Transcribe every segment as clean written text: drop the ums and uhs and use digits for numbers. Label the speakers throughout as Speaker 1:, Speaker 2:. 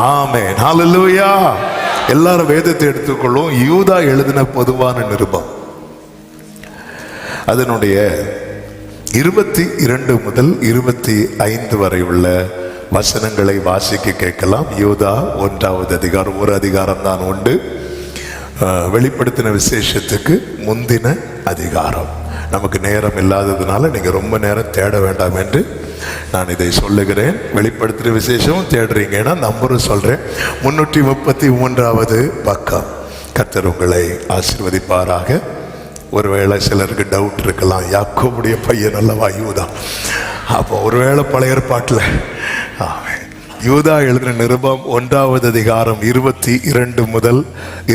Speaker 1: ஆமென். ஹல்லேலூயா. எல்லாரும் வேதத்தை எடுத்துக்கொள்ளும். யூதா எழுதின பொதுவான நிருபம் அதனுடைய 22 முதல் 25 வரை உள்ள வசனங்களை வாசிக்க கேட்கலாம். யூதா 1வது அதிகாரம், ஒரு அதிகாரம் தான் உண்டு. வெளிப்படுத்தின விசேஷத்துக்கு முந்தின அதிகாரம். நமக்கு நேரம் இல்லாததுனால நீங்க ரொம்ப நேரம் தேட வேண்டாம் என்று நான் இதை சொல்லுகிறேன். வெளிப்படுத்தின விசேஷமும் தேடுறீங்கன்னா நம்பரும் சொல்றேன். 333வது பக்கம். கர்த்தர் உங்களை ஆசீர்வதிப்பாராக. ஒருவேளை சிலருக்கு டவுட் இருக்கலாம், யாக்கோபுடைய பையன் அல்லவா யூதா? அப்போ ஒருவேளை பழைய ஏற்பாட்டில் யூதா எழுதின நிருபம் 1வது அதிகாரம் 22 முதல்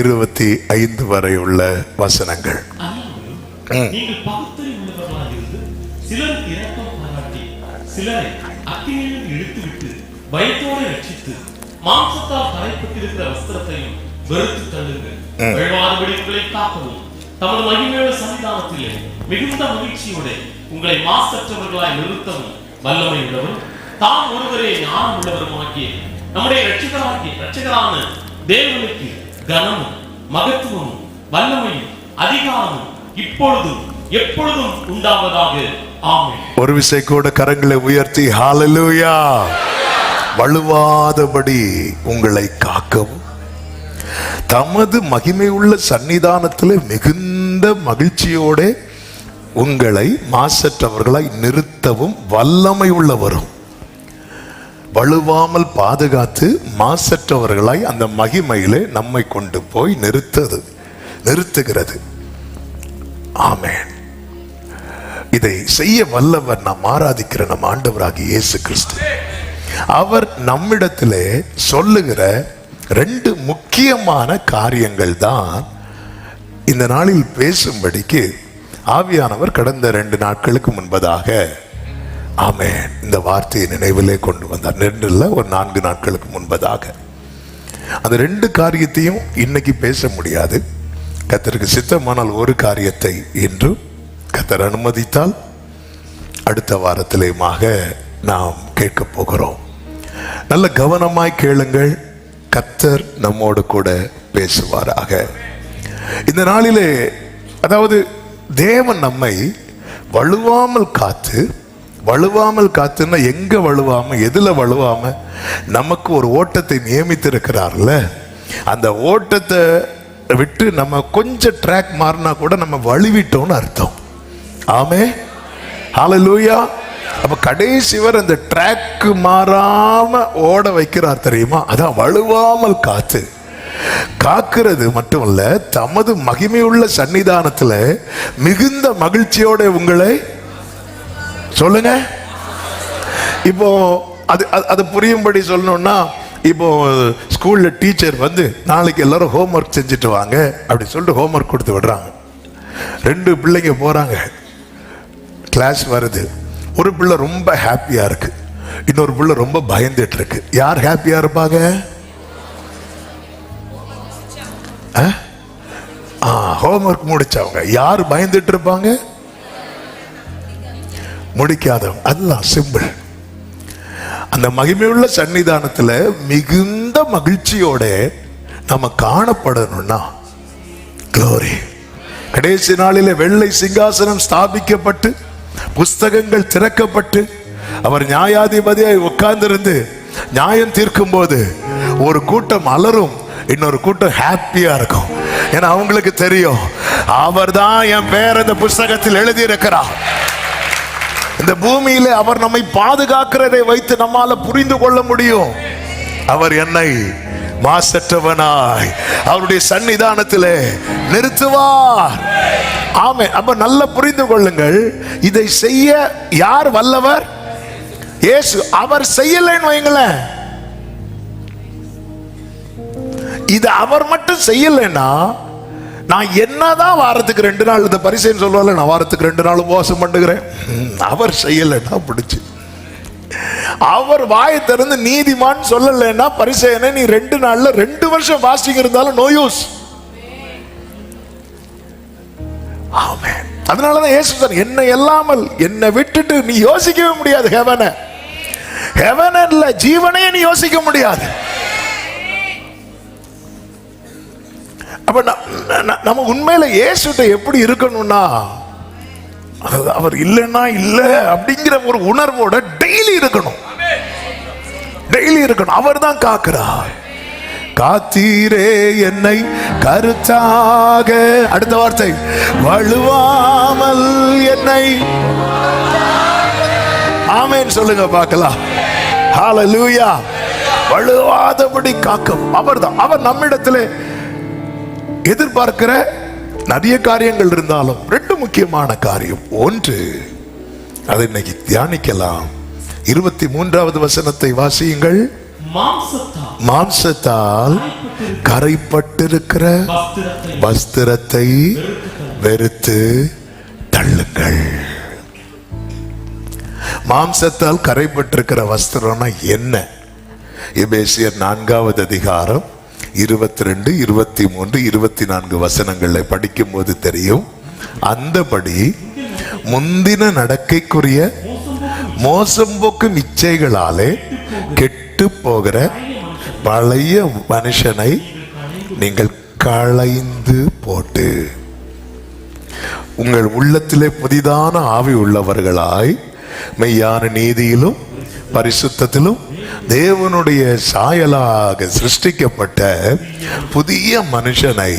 Speaker 1: 25 வரை உள்ள வசனங்கள்.
Speaker 2: தமது மகிமையுள்ள சன்னிதானத்திலே மிகுந்த மகிழ்ச்சியோட உங்களை மாசற்றவர்களாய் நிறுத்தவும் வல்லமை உள்ளவர் தாம் ஒருவரே ஞானம் உள்ளவருமாகிய நம்முடைய இரட்சகரான தேவனுக்கு கனமும் மகத்துவமும் வல்லமையும் அதிகாரமும் இப்பொழுதும் எப்பொழுதும் உண்டாவதாக. ஆமென்.
Speaker 1: ஒரு விசை கூட கரங்களை உயர்த்தி ஹல்லேலூயா. வழுவாதபடி உங்களை காக்கவும் தமது மகிமையுள்ள சன்னிதானத்தில் மிகுந்த மகிழ்ச்சியோட உங்களை மாசற்றவர்களாய் நிறுத்தவும் வல்லமை உள்ளவரும். வழுவாமல் பாதுகாத்து மாசற்றவர்களாய் அந்த மகிமையிலே நம்மை கொண்டு போய் நிறுத்துகிறது. ஆமென். இதை செய்ய வல்லவர் நாம் ஆராதிக்கிற நம் ஆண்டவராகிய இயேசு கிறிஸ்து. அவர் நம்மிடத்திலே சொல்லுகிற 2 முக்கியமான காரியங்கள் தான் இந்த நாளில் பேசும்படிக்கு ஆவியானவர் கடந்த 2 நாட்களுக்கு முன்பதாக ஆமென் இந்த வார்த்தையை நினைவிலே கொண்டு வந்தார். 2 இல்ல, ஒரு 4 நாட்களுக்கு முன்பதாக. அந்த 2 காரியத்தையும் இன்னைக்கு பேச முடியாது. கர்த்தருக்கு சித்தமானால் ஒரு காரியத்தை இன்று கர்த்தர் அனுமதித்தால் அடுத்த வாரத்திலேயுமாக நாம் கேட்க போகிறோம். நல்ல கவனமாய் கேளுங்கள். கர்த்தர் நம்மோடு கூட பேசுவாராக. இந்த நாளிலே அதாவது தேவன் நம்மை வழுவாமல் காத்துன்னா எங்க வழுவாம, எதுல வழுவாம நமக்கு ஒரு ஓட்டத்தை நியமித்திருக்கிறார்ல. அந்த ஓட்டத்தை விட்டு நம்ம கொஞ்சம் ட்ராக் மாறினா கூட நம்ம வழுவிட்டோம்னு அர்த்தம். ஆமென். ஹல்லேலூயா. அப்ப கடைசி வரை அந்த ட்ராக் மாறாம ஓட வைக்கிறார் தெரியுமா? அதான் வழுவாமல் காக்கிறது மட்டும் இல்ல, தமது மகிமையுள்ள சன்னிதானத்துல மிகுந்த மகிழ்ச்சியோட உங்களை சொல்லுங்க. இப்போ அது புரியும்படி சொல்லணும்னா, இப்போ ஸ்கூல்ல டீச்சர் வந்து நாளைக்கு எல்லாரும் ஹோம்ஒர்க் செஞ்சுட்டு வாங்க அப்படி சொல்லிட்டு ஹோம்ஒர்க் கொடுத்து விடுறாங்க. 2 பிள்ளைங்க போறாங்க, கிளாஸ் வருது. ஒரு பிள்ளை ரொம்ப ஹாப்பியா இருக்கு, இன்னொரு பிள்ளை ரொம்ப பயந்துட்டு இருக்கு. யார் ஹாப்பியா இருப்பாங்க? ஹோம்ஒர்க் முடிச்சவங்க. யார் பயந்துட்டு இருப்பாங்க? முடிக்காதவங்க. அதுதான் சிம்பிள். அந்த மகிமையுள்ள சன்னிதானத்துல மிகுந்த மகிழ்ச்சியோட நம்ம காணப்படணும்னா க்ளோரி. கடைசி நாளிலே வெள்ளை சிங்காசனம் ஸ்தாபிக்கப்பட்டு புஸ்தகங்கள் திறக்கப்பட்டு அவர் நியாயாதிபதியாய் உட்கார்ந்திருந்து நியாயம் தீர்க்கும் போது ஒரு கூட்டம் அலரும், இன்னொரு கூட்டம் ஹாப்பியா இருக்கும். ஏன்னா அவங்களுக்கு தெரியும் அவர் தான் என் பேர் இந்த புஸ்தகத்தில் எழுதி இருக்கிறார். இந்த பூமியில அவர் நம்மை பாதுகாக்கிறதை வைத்து நம்மால புரிந்து கொள்ள முடியும். அவர் என்னை மாசற்றவனாய் அவருடைய சன்னிதானத்திலே நிறுத்துவார். ஆமென். அப்ப நல்லா புரிந்து கொள்ளுங்கள், இதை செய்ய யார் வல்லவர்? இயேசு. அவர் செய்யலைன்னு வைங்களேன், இது அவர் மட்டும் செய்யலைன்னா நான் என்னதான் வாரத்துக்கு 2 நாள் இந்த பரிசைன்னு சொல்லுவாங்க, நான் வாரத்துக்கு 2 நாள் உபவாசம் பண்ணுகிறேன். அவர் செய்யலைன்னா பிடிச்சு, அவர் வாயை திறந்து நீதிமான் சொல்லலைன்னா பரிசேயனே நீ 2 நாள்ல 2 வருஷம் ஃபாஸ்டிங் இருந்தாலும் நோ யூஸ். ஆமென். அதனாலதான் இயேசு சொன்னார், என்னை இல்லாமல் என்னை விட்டுட்டு நீ யோசிக்கவே முடியாது. ஹெவன இல்ல, ஜீவனையே நீ யோசிக்க முடியாது. அப்ப நம்ம உண்மையில இயேசுட்ட எப்படி இருக்கணும்னா, அவர் இல்லைன்னா இல்ல அப்படிங்கிற ஒரு உணர்வோட டெய்லி இருக்கணும். டெய்லி இருக்கணும். அவர் தான் காக்கிறார். காத்தீரே என்னை கருத்தாக, அடுத்த வார்த்தை, வழுவாமல் என்னை, ஆமென் சொல்லுங்க பார்க்கலாம். ஹல்லேலூயா. வழுவாதபடி காக்கும் அவர்தான். அவர் நம்மிடத்தில் எதிர்பார்க்கிற நிறைய காரியங்கள் இருந்தாலும் ரெண்டு முக்கியமான காரியம். ஒன்று, அதை இன்னைக்கு தியானிக்கலாம். 23வது வசனத்தை வாசியுங்கள். மாம்சத்தால் கரைப்பட்டிருக்கிற வஸ்திரத்தை வெறுத்து தள்ளுங்கள். மாம்சத்தால் கரைப்பட்டிருக்கிற வஸ்திரம்னா என்ன? எபேசியர் 4வது அதிகாரம் 22, 23, 24 வசனங்களை படிக்கும் போது தெரியும். அந்தபடி முந்தின நடக்கைக்குரிய மோசம் போக்கும் இச்சைகளாலே கெட்டு போகிற பழைய மனுஷனை நீங்கள் களைந்து போட்டு உங்கள் உள்ளத்திலே புதிதான ஆவி உள்ளவர்களாய் மெய்யான நீதியிலும் பரிசுத்தத்திலும் தேவனுடைய சாயலாக சிருஷ்டிக்கப்பட்ட புதிய மனுஷனை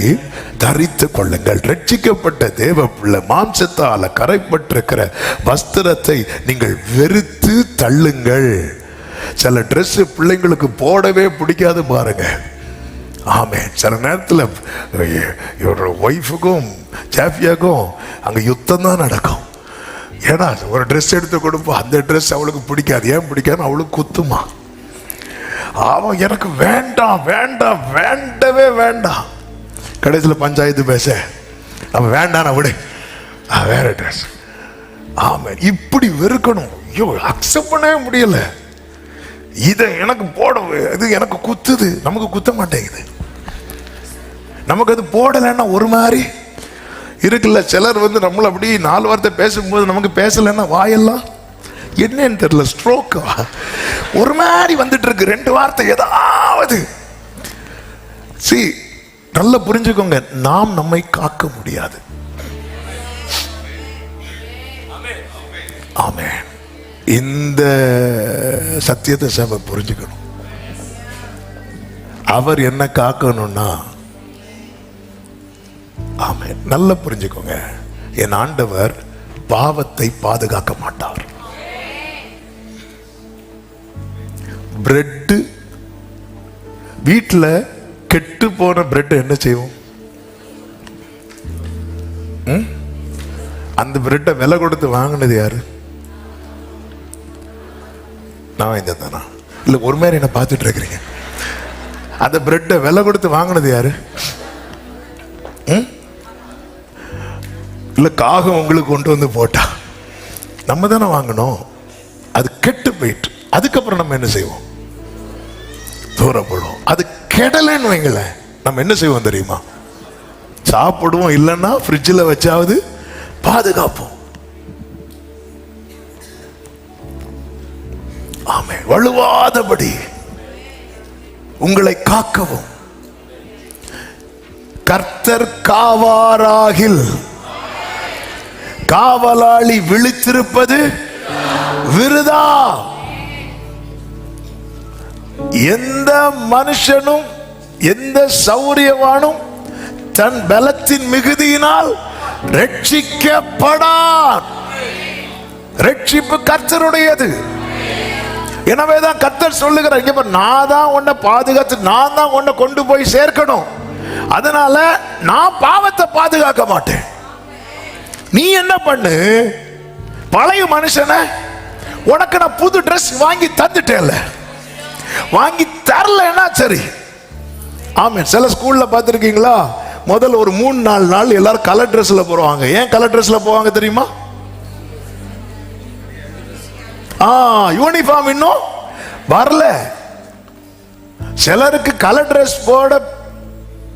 Speaker 1: தரித்து கொள்ளுங்கள். ரட்சிக்கப்பட்ட தேவ பிள்ளை மாம்சத்தால கரைப்பட்டிருக்கிற வஸ்திரத்தை நீங்கள் வெறுத்து தள்ளுங்கள். சில ட்ரெஸ் பிள்ளைங்களுக்கு போடவே பிடிக்காது பாருங்க. ஆமென். சில நேரத்தில் இவரோட ஒய்ஃபுக்கும் ஜாஃபியாக்கும் அங்க யுத்தம் தான் நடக்கும். ஏன்னா ஒரு ட்ரெஸ் எடுத்து கொடுப்போம், அந்த ட்ரெஸ் அவளுக்கு பிடிக்காது. ஏன் பிடிக்காது? அவளுக்கு குத்துமா. அவன் எனக்கு வேண்டாம் வேண்டாம் வேண்டவே வேண்டாம். கடைசியில் பஞ்சாயத்து பேச அவன் வேண்டாம், விடு, வேற ட்ரெஸ். ஆமாம், இப்படி வெறுக்கணும். ஐயோ, அக்செப்ட் பண்ணவே முடியல. இதை எனக்கு போட, இது எனக்கு குத்துது. நமக்கு குத்த மாட்டேங்குது. நமக்கு அது போடலைன்னா ஒரு மாதிரி இருக்குல்ல. சிலர் நம்மள அப்படி 4 வார்த்தை பேசும்போது நமக்கு பேசலைன்னா வாயெல்லாம் என்னன்னு தெரியல, ஸ்ட்ரோக் ஒரு மாதிரி வந்துட்டு இருக்கு. 2 வார்த்தை ஏதாவது. நல்லா புரிஞ்சுக்கோங்க, நாம் நம்மை காக்க முடியாது. ஆமென். இந்த சத்தியத்தை சபை புரிஞ்சுக்கணும். அவர் என்ன காக்கணும்னா, ஆமென், நல்லா புரிஞ்சுக்கோங்க, என் ஆண்டவர் பாவத்தை பாதுகாக்க மாட்டார். பிரெட் வீட்டில் கெட்டு போன பிரெட் என்ன செய்வோம்? அந்த பிரெட்டை விலை கொடுத்து வாங்கினது யாரு? நான் வாங்கிதானா? இல்லை, ஒரு மாதிரி என்ன பார்த்துட்டு இருக்கிறீங்க. அந்த பிரெட்டை விலை கொடுத்து வாங்கினது யாரு? இல்லை, காகம் உங்களுக்கு கொண்டு வந்து போட்டா நம்ம தானே வாங்கணும். அது கெட்டு போயிட்டு அதுக்கப்புறம் நம்ம என்ன செய்வோம்? தூரப்படுவோம். அது கெடலைன்னு வைங்கள, நம்ம என்ன செய்வோம் தெரியுமா? சாப்பிடுவோம், இல்லைன்னா ஃப்ரிட்ஜில் வச்சாவது பாதுகாப்போம். ஆமே. வழுவாதபடி உங்களை காக்கவும் கர்த்தர் காவாராகில், காவலாளி விழித்திருப்பது விருதா. எந்த மனுஷனும் எந்த சௌரியவானும் தன் பலத்தின் மிகுதியினால் ரட்சிக்கப்படான். ரட்சிப்பு கர்த்தருடையது. எனவேதான் கர்த்தர் சொல்லுகிறார், இங்க நான் தான் உன்னை பாதுகாத்து, நான் தான் உன்னை கொண்டு போய் சேர்க்கணும். அதனால நான் பாவத்தை பாதுகாக்க மாட்டேன். நீ என்ன பண்ணு, பழைய மனுஷனை உனக்கு நான் புது ட்ரெஸ் வாங்கி தந்துட்டேன்ல, வாங்கி தரலன்னா சரி. ஆமாம், சில ஸ்கூல்ல பார்த்துருக்கீங்களா, முதல்ல ஒரு 3-4 நாள் எல்லாரும் கலர் ட்ரெஸ்ல போவாங்க. ஏன் கலர் ட்ரெஸ்ல போவாங்க தெரியுமா? யூனிஃபார்ம் இன்னும் வரல. சிலருக்கு கலர் ட்ரெஸ் போட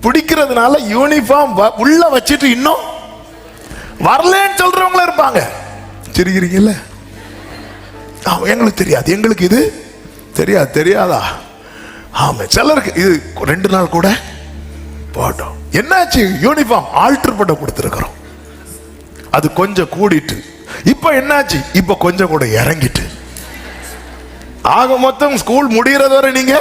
Speaker 1: பிடிக்கிறதுனால யூனிஃபார்ம் உள்ள வச்சுட்டு இன்னும் வரலன்னு சொல்றவங்களும் இருப்பாங்க. சிரிக்கிறீங்கல்ல? எங்களுக்கு தெரியாது, எங்களுக்கு இது தெரியாது. தெரியாதா? ஆமா, சிலருக்கு இது 2 நாள் கூட போட்டோம். என்னாச்சு? யூனிஃபார்ம் ஆல்டர் பண்ண கொடுத்துருக்கிறோம். அது கொஞ்சம் கூடிட்டு இப்ப என்னாச்சு? இப்ப கொஞ்சம் கூட இறங்கிட்டு ஆக மொத்தம் ஸ்கூல் முடிகிறது வரை நீங்க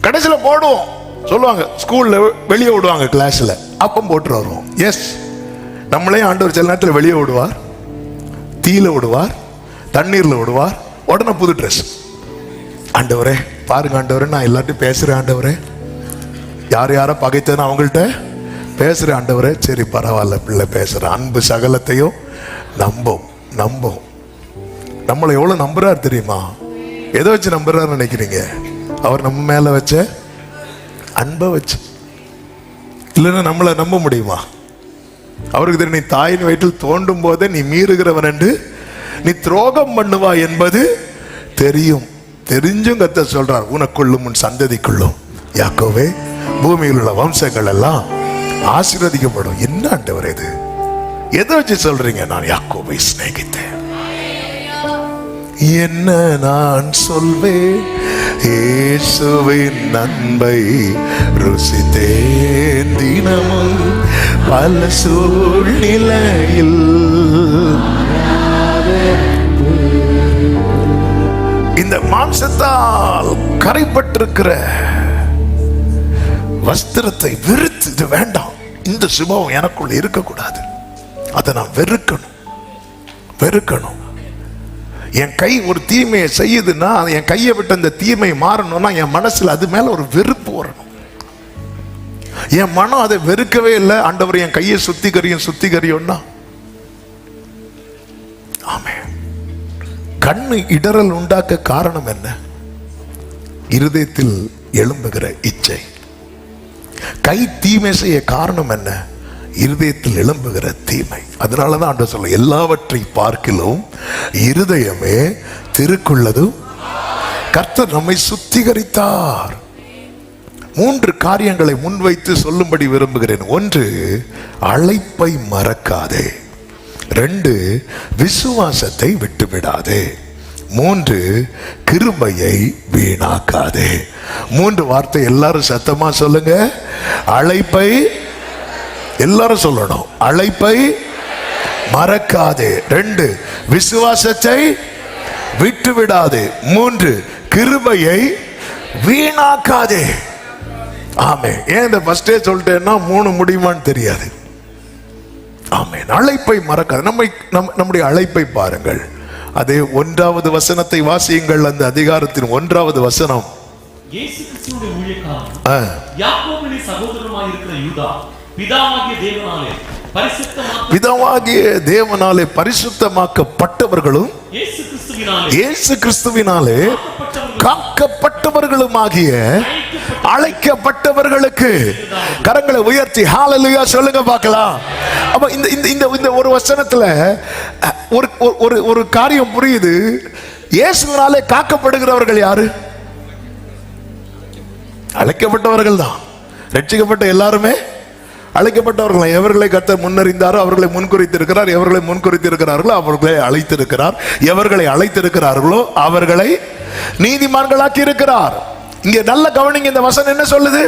Speaker 1: கடைசியில போடுவோம் சொல்லுவாங்க. ஸ்கூல்ல வெளியே விடுவாங்க, கிளாஸ்ல அப்பம் போட்டு வருவோம். எஸ், நம்மளே ஆண்டவர் சில நேரத்தில் வெளியே விடுவார், தீயில விடுவார், தண்ணீர்ல விடுவார். உடனே புது ட்ரெஸ். ஆண்டவரே பாருங்க ஆண்டவரே, நான் எல்லாத்தையும் பேசுறேன் ஆண்டவரே, யார் யார பகைத்தன அவங்கள்ட்ட பேசுறேன் ஆண்டவரே. சரி பரவாயில்ல, பிள்ளை பேசுறேன். அன்பு சகலத்தையும் நம்பும். நம்மளை எவ்வளவு நம்புறாரு தெரியுமா? எதை வச்சு நம்புறாரு நினைக்கிறீங்க? அவர் நம்ம மேல வச்ச அன்பை வச்சு. இல்லைன்னா நம்மளை நம்ப முடியுமா? அவருக்கு தெரியும், நீ தாயின் வயிற்றில் தோண்டும் போதே நீ மீறுகிறவன் என்று நீ துரோகம் பண்ணுவா என்பது தெரியும். தெரிஞ்சும் கர்த்தர் சொல்றார், உனக்குள்ளும் உன் சந்ததிக்குள்ளும் யாக்கோவே பூமியில் உள்ள வம்சங்கள் எல்லாம் ஆசீர்வதிக்கப்படும். என்ன ஆண்டவர் இது? எதை வச்சு சொல்றீங்க? நான் யாக்கோபை சிநேகித்தேன். என்ன நான் சொல்வேன்? இயேசுவின் அன்பை ருசித்தேன் தினமும் பல சூழ்நிலையில். இந்த மாம்சத்தால் கரைப்பட்டிருக்கிற வஸ்திரத்தை வெறுத்து, இது வேண்டாம், இந்த சுபாவம் எனக்குள்ள இருக்கக்கூடாது, அதை நான் வெறுக்கணும். என் கை ஒரு தீமையை செய்யுதுன்னா என் கையை விட்டு அந்த தீமை மாறணும்னா என் மனசுல அது மேல ஒரு வெறுப்பு வரணும். என் மனம் அதை வெறுக்கவே இல்லை. ஆண்டவர் என் கையை சுத்திகரியும்னா ஆமே. கண்ணு இடறல் உண்டாக்க காரணம் என்ன? இருதயத்தில் எழும்புகிற இச்சை. கை தீமை செய்ய காரணம் என்ன? இருதயத்தில் எழும்புகிற தீமை. அதனாலதான் ஆண்டவர் சொல்ல, எல்லாவற்றை பார்க்கிலும் இருதயமே திருக்குள்ளதும். கர்த்தர் நம்மை சுத்திகரித்தார். 3 காரியங்களை முன்வைத்து சொல்லும்படி விரும்புகிறேன். 1, அழைப்பை மறக்காதே. 2, விசுவாசத்தை விட்டுவிடாதே. 3, கிருபையை வீணாக்காதே. 3 வார்த்தை எல்லாரும் சத்தமா சொல்லுங்க. அழைப்பை, எல்லாரும் சொல்லணும், அழைப்பை மறக்காதே. 2, விசுவாசத்தை விட்டுவிடாதே. 3, கிருபையை வீணாக்காதே. ஆமே. ஏன் இந்த ஃபர்ஸ்டே சொல்லிட்டேன்னா 3 முடியுமான்னு தெரியாது. ஆமே. அழைப்பை மறக்காது. நம்முடைய அழைப்பை பாருங்கள். அதே 1வது வசனத்தை வாசியுங்கள். அந்த அதிகாரத்தின் 1வது வசனம்.
Speaker 2: இயேசு கிறிஸ்துவின் ஊழியக்காரன் யாக்கோபின் சகோதரனாய் இருக்கிற யூதா, பிதாவாகிய தேவனாலே பரிசுத்தமாக்கப்பட்டவர்களும் இயேசு கிறிஸ்துவினாலே காக்கப்பட்டவர்களுமாகிய அழைக்கப்பட்டவர்களுக்கு. கரங்களை உயர்த்தி ஹல்லேலூயா சொல்லுங்க பார்க்கலாம். அப்ப இந்த ஒரு வசனத்துல ஒரு காரியம் புரியுது. இயேசுவினாலே காக்கப்படுகிறவர்கள் யாரு? அழைக்கப்பட்டவர்கள் தான். ரட்சிக்கப்பட்ட எல்லாருமே அழைக்கப்பட்டவர்கள். எவர்களை கர்த்தர் முன்னறிந்தாரோ அவர்களை முன்குறித்திருக்கிறார். எவர்களை முன்குறித்திருக்கிறார்களோ அவர்களை அழைத்திருக்கிறார். எவர்களை அழைத்திருக்கிறார்களோ அவர்களை நீதிமான்களாக்கி இருக்கிறார். இங்க நல்ல கவனிங்க. இந்த வசனம் என்ன சொல்லுது?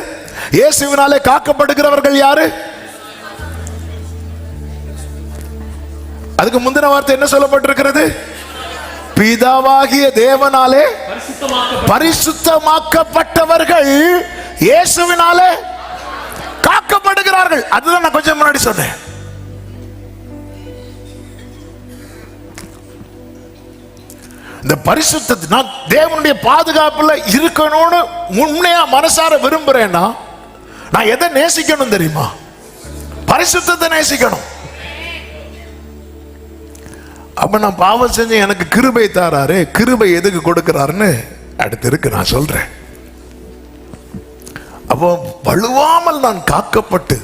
Speaker 2: இயேசுவினாலே காக்கப்படுகிறவர்கள் யாரு? அதுக்கு முந்தின வார்த்தை என்ன சொல்லப்பட்டிருக்கிறது? பிதாவாகிய தேவனாலே பரிசுத்தமாக்கப்பட்டவர்கள் இயேசுவினாலே காக்கப்படுகிறார்கள். அதுதான் நான் கொஞ்சம் முன்னாடி சொன்னேன். இந்த பரிசுத்தத்தை நான் தேவனுடைய பாதுகாப்புல இருக்கணும்னு உண்மையா மனசார விரும்புறேன்னா நான் எதை நேசிக்கணும் தெரியுமா? பரிசுத்தத்தை நேசிக்கணும். அப்ப நான் பாவம் செஞ்சு எனக்கு கிருபை தாராரு. கிருபை எதுக்கு கொடுக்கிறாருன்னு அடுத்து இருக்கு, நான் சொல்றேன். அப்போ வலுவாமல் நான் காக்கப்பட்டு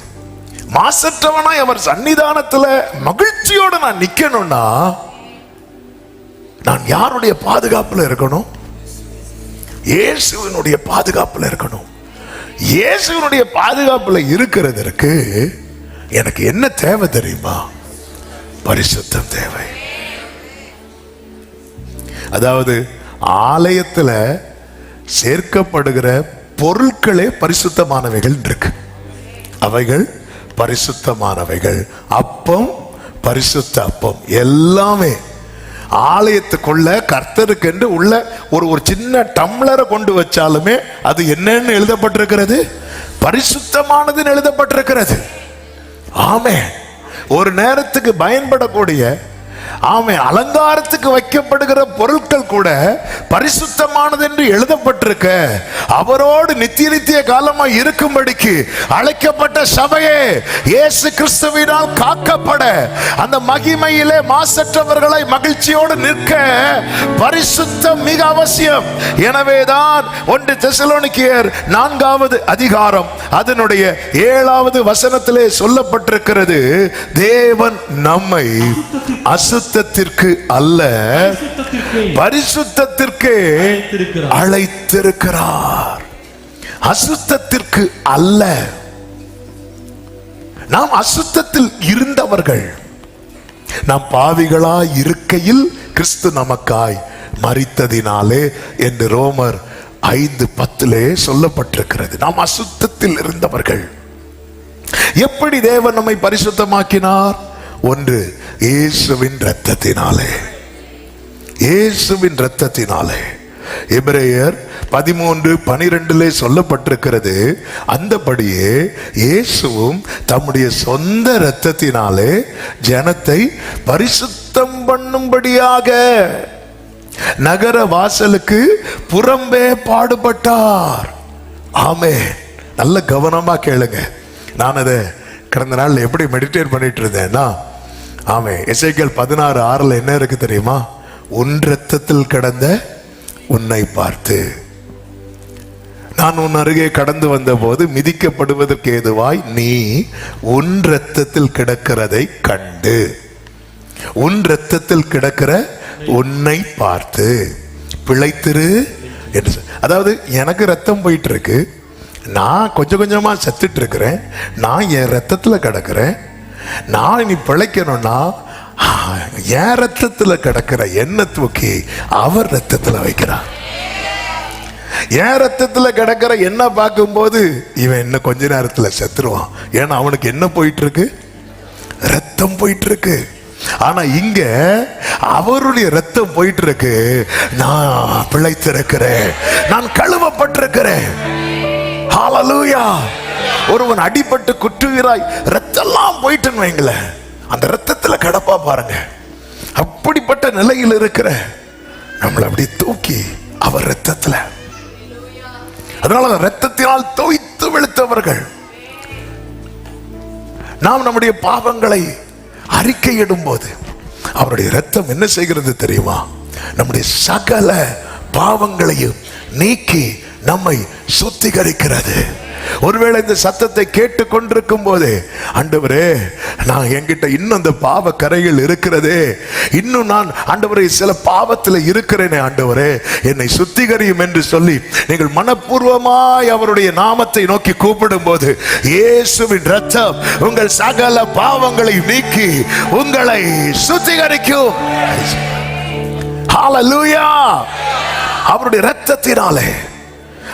Speaker 2: மாசற்றவனாய் அவர் சன்னிதானத்துல மகிழ்ச்சியோடு நான் நிக்கணும்னா நான் யாருடைய பாதுகாப்புல இருக்கணும்? இயேசுவினுடைய பாதுகாப்புல இருக்கணும். இயேசுவினுடைய பாதுகாப்புல இருக்கிறதற்கு எனக்கு என்ன தேவை தெரியுமா? பரிசுத்தம் தேவை. அதாவது ஆலயத்துல சேர்க்கப்படுகிற பொருட்களே பரிசுத்தமானவைகள் இருக்கு. அவைகள் பரிசுத்தமானவைகள். அப்பம், பரிசுத்த அப்பம் எல்லாமே ஆலயத்துக்குள்ள கர்த்தருக்கு என்று உள்ள ஒரு சின்ன டம்ளரை கொண்டு வச்சாலுமே அது என்னன்னு எழுதப்பட்டிருக்கிறது? பரிசுத்தமானதுன்னு எழுதப்பட்டிருக்கிறது. ஆமே. ஒரு நேரத்துக்கு பயன்படக்கூடிய அலங்காரத்துக்கு வைக்கப்படுகிற பொருட்கள் கூட பரிசுத்தமானது என்று எழுதப்பட்டிருக்க, அவரோடு நித்திய காலமா இருக்கும்படிக்கு அழைக்கப்பட்ட சபையே இயேசு கிறிஸ்துவினால் காக்கப்பட அந்த மகிமையிலே மாசற்றவர்களை மகிழ்ச்சியோடு நிற்க பரிசுத்தம் மிக அவசியம். எனவேதான் 1 தெசலோனிக்கேயர் 4வது அதிகாரம் அதனுடைய 7வது வசனத்திலே சொல்லப்பட்டிருக்கிறது, தேவன் நம்மை அசுத்தத்திற்கு அல்ல பரிசுத்தத்திற்கு அழைத்திருக்கிறார். அசுத்தத்திற்கு அல்ல. நாம் அசுத்தத்தில் இருந்தவர்கள். நாம் பாவிகளாய் இருக்கையில் கிறிஸ்து நமக்காய் மரித்ததினாலே என்று ரோமர் 5:10 சொல்லப்பட்டிருக்கிறது. நாம் அசுத்தத்தில் இருந்தவர்கள். எப்படி தேவன் நம்மை பரிசுத்தமாக்கினார்? ஒன்று, இயேசுவின் இரத்தத்தினாலே. இயேசுவின் இரத்தத்தினாலே. எபிரேயர் 13:12 சொல்லப்பட்டிருக்கிறது, அந்தபடியே இயேசுவும் தம்முடைய சொந்த இரத்தத்தினாலே ஜனத்தை பரிசுத்தம் பண்ணும்படியாக நகர வாசலுக்கு புறம்பே பாடுபட்டார். ஆமே. நல்ல கவனமா கேளுங்க. நான் அதை கடந்த நாள் எப்படி மெடிடேட் பண்ணிட்டு இருந்தேன்னா, ஆமே, எசேக்கியேல் 16:6 என்ன இருக்கு தெரியுமா? உன் இரத்தத்தில் கடந்த உன்னை பார்த்து நான் உன் அருகே கடந்து வந்த போது மிதிக்கப்படுவதற்கு ஏதுவாய் நீ உன் இரத்தத்தில் கிடக்கிறதை கண்டு, உன் இரத்தத்தில் கிடக்கிற உன்னை பார்த்து பிழைத்திரு என்று. அதாவது எனக்கு ரத்தம் போயிட்டு இருக்கு, நான் கொஞ்சம் கொஞ்சமா செத்துட்டு இருக்கிறேன், நான் என் ரத்தத்துல கிடக்கிறேன், நான் இனி பிழைக்கணும்னா என் ரத்தத்துல கிடக்கிற என்ன தூக்கி அவர் ரத்தத்துல வைக்கிறார். என் ரத்தத்துல கிடக்கிற என்ன பார்க்கும்போது இவன் இன்னும் கொஞ்ச நேரத்துல செத்துருவான். ஏன்னா அவனுக்கு என்ன போயிட்டு இருக்கு? ரத்தம் போயிட்டு இருக்கு. ஆனா இங்க அவருடைய ரத்தம் போயிட்டு இருக்கு. நான் பிழைத்திருக்கிறேன், நான் கழுவப்பட்டிருக்கிறேன். ஹல்லேலூயா. ஒருவன் அடிபட்டு குற்றுகிறாய், ரத்தம்லாம் போயிட்டுன்னு வைங்களேன், அந்த ரத்தத்துல கிடப்பா பாருங்க. அப்படிப்பட்ட நிலையில் இருக்கிற நம்மளை அப்படி தூக்கி அவர் ரத்தத்துல, அதனால ரத்தத்தினால் தோய்த்து வெளுத்தவர்கள். நாம் நம்முடைய பாவங்களை அறிக்கையிடும் போது அவருடைய ரத்தம் என்ன செய்கிறது தெரியுமா? நம்முடைய சகல பாவங்களையும் நீக்கி நம்மை சுத்திகரிக்கிறது. ஒருவேளை இந்த சத்தத்தை கேட்டு கொண்டிருக்கும் போதே, ஆண்டவரே, நான் என்கிட்ட இன்னும் அந்த பாவ கரைகள் இருக்கிறதே, இன்னும் நான் ஆண்டவரே சில பாவத்தில் இருக்கிறேனே, ஆண்டவரே என்னை சுத்திகரியும் என்று சொல்லி நீங்கள் மனப்பூர்வமாய் அவருடைய நாமத்தை நோக்கி கூப்பிடும் போது இயேசுவின் இரத்தம் உங்கள் சகல பாவங்களை நீக்கி உங்களை சுத்திகரிக்கும். ஹல்லேலூயா. அவருடைய இரத்தத்தினாலே,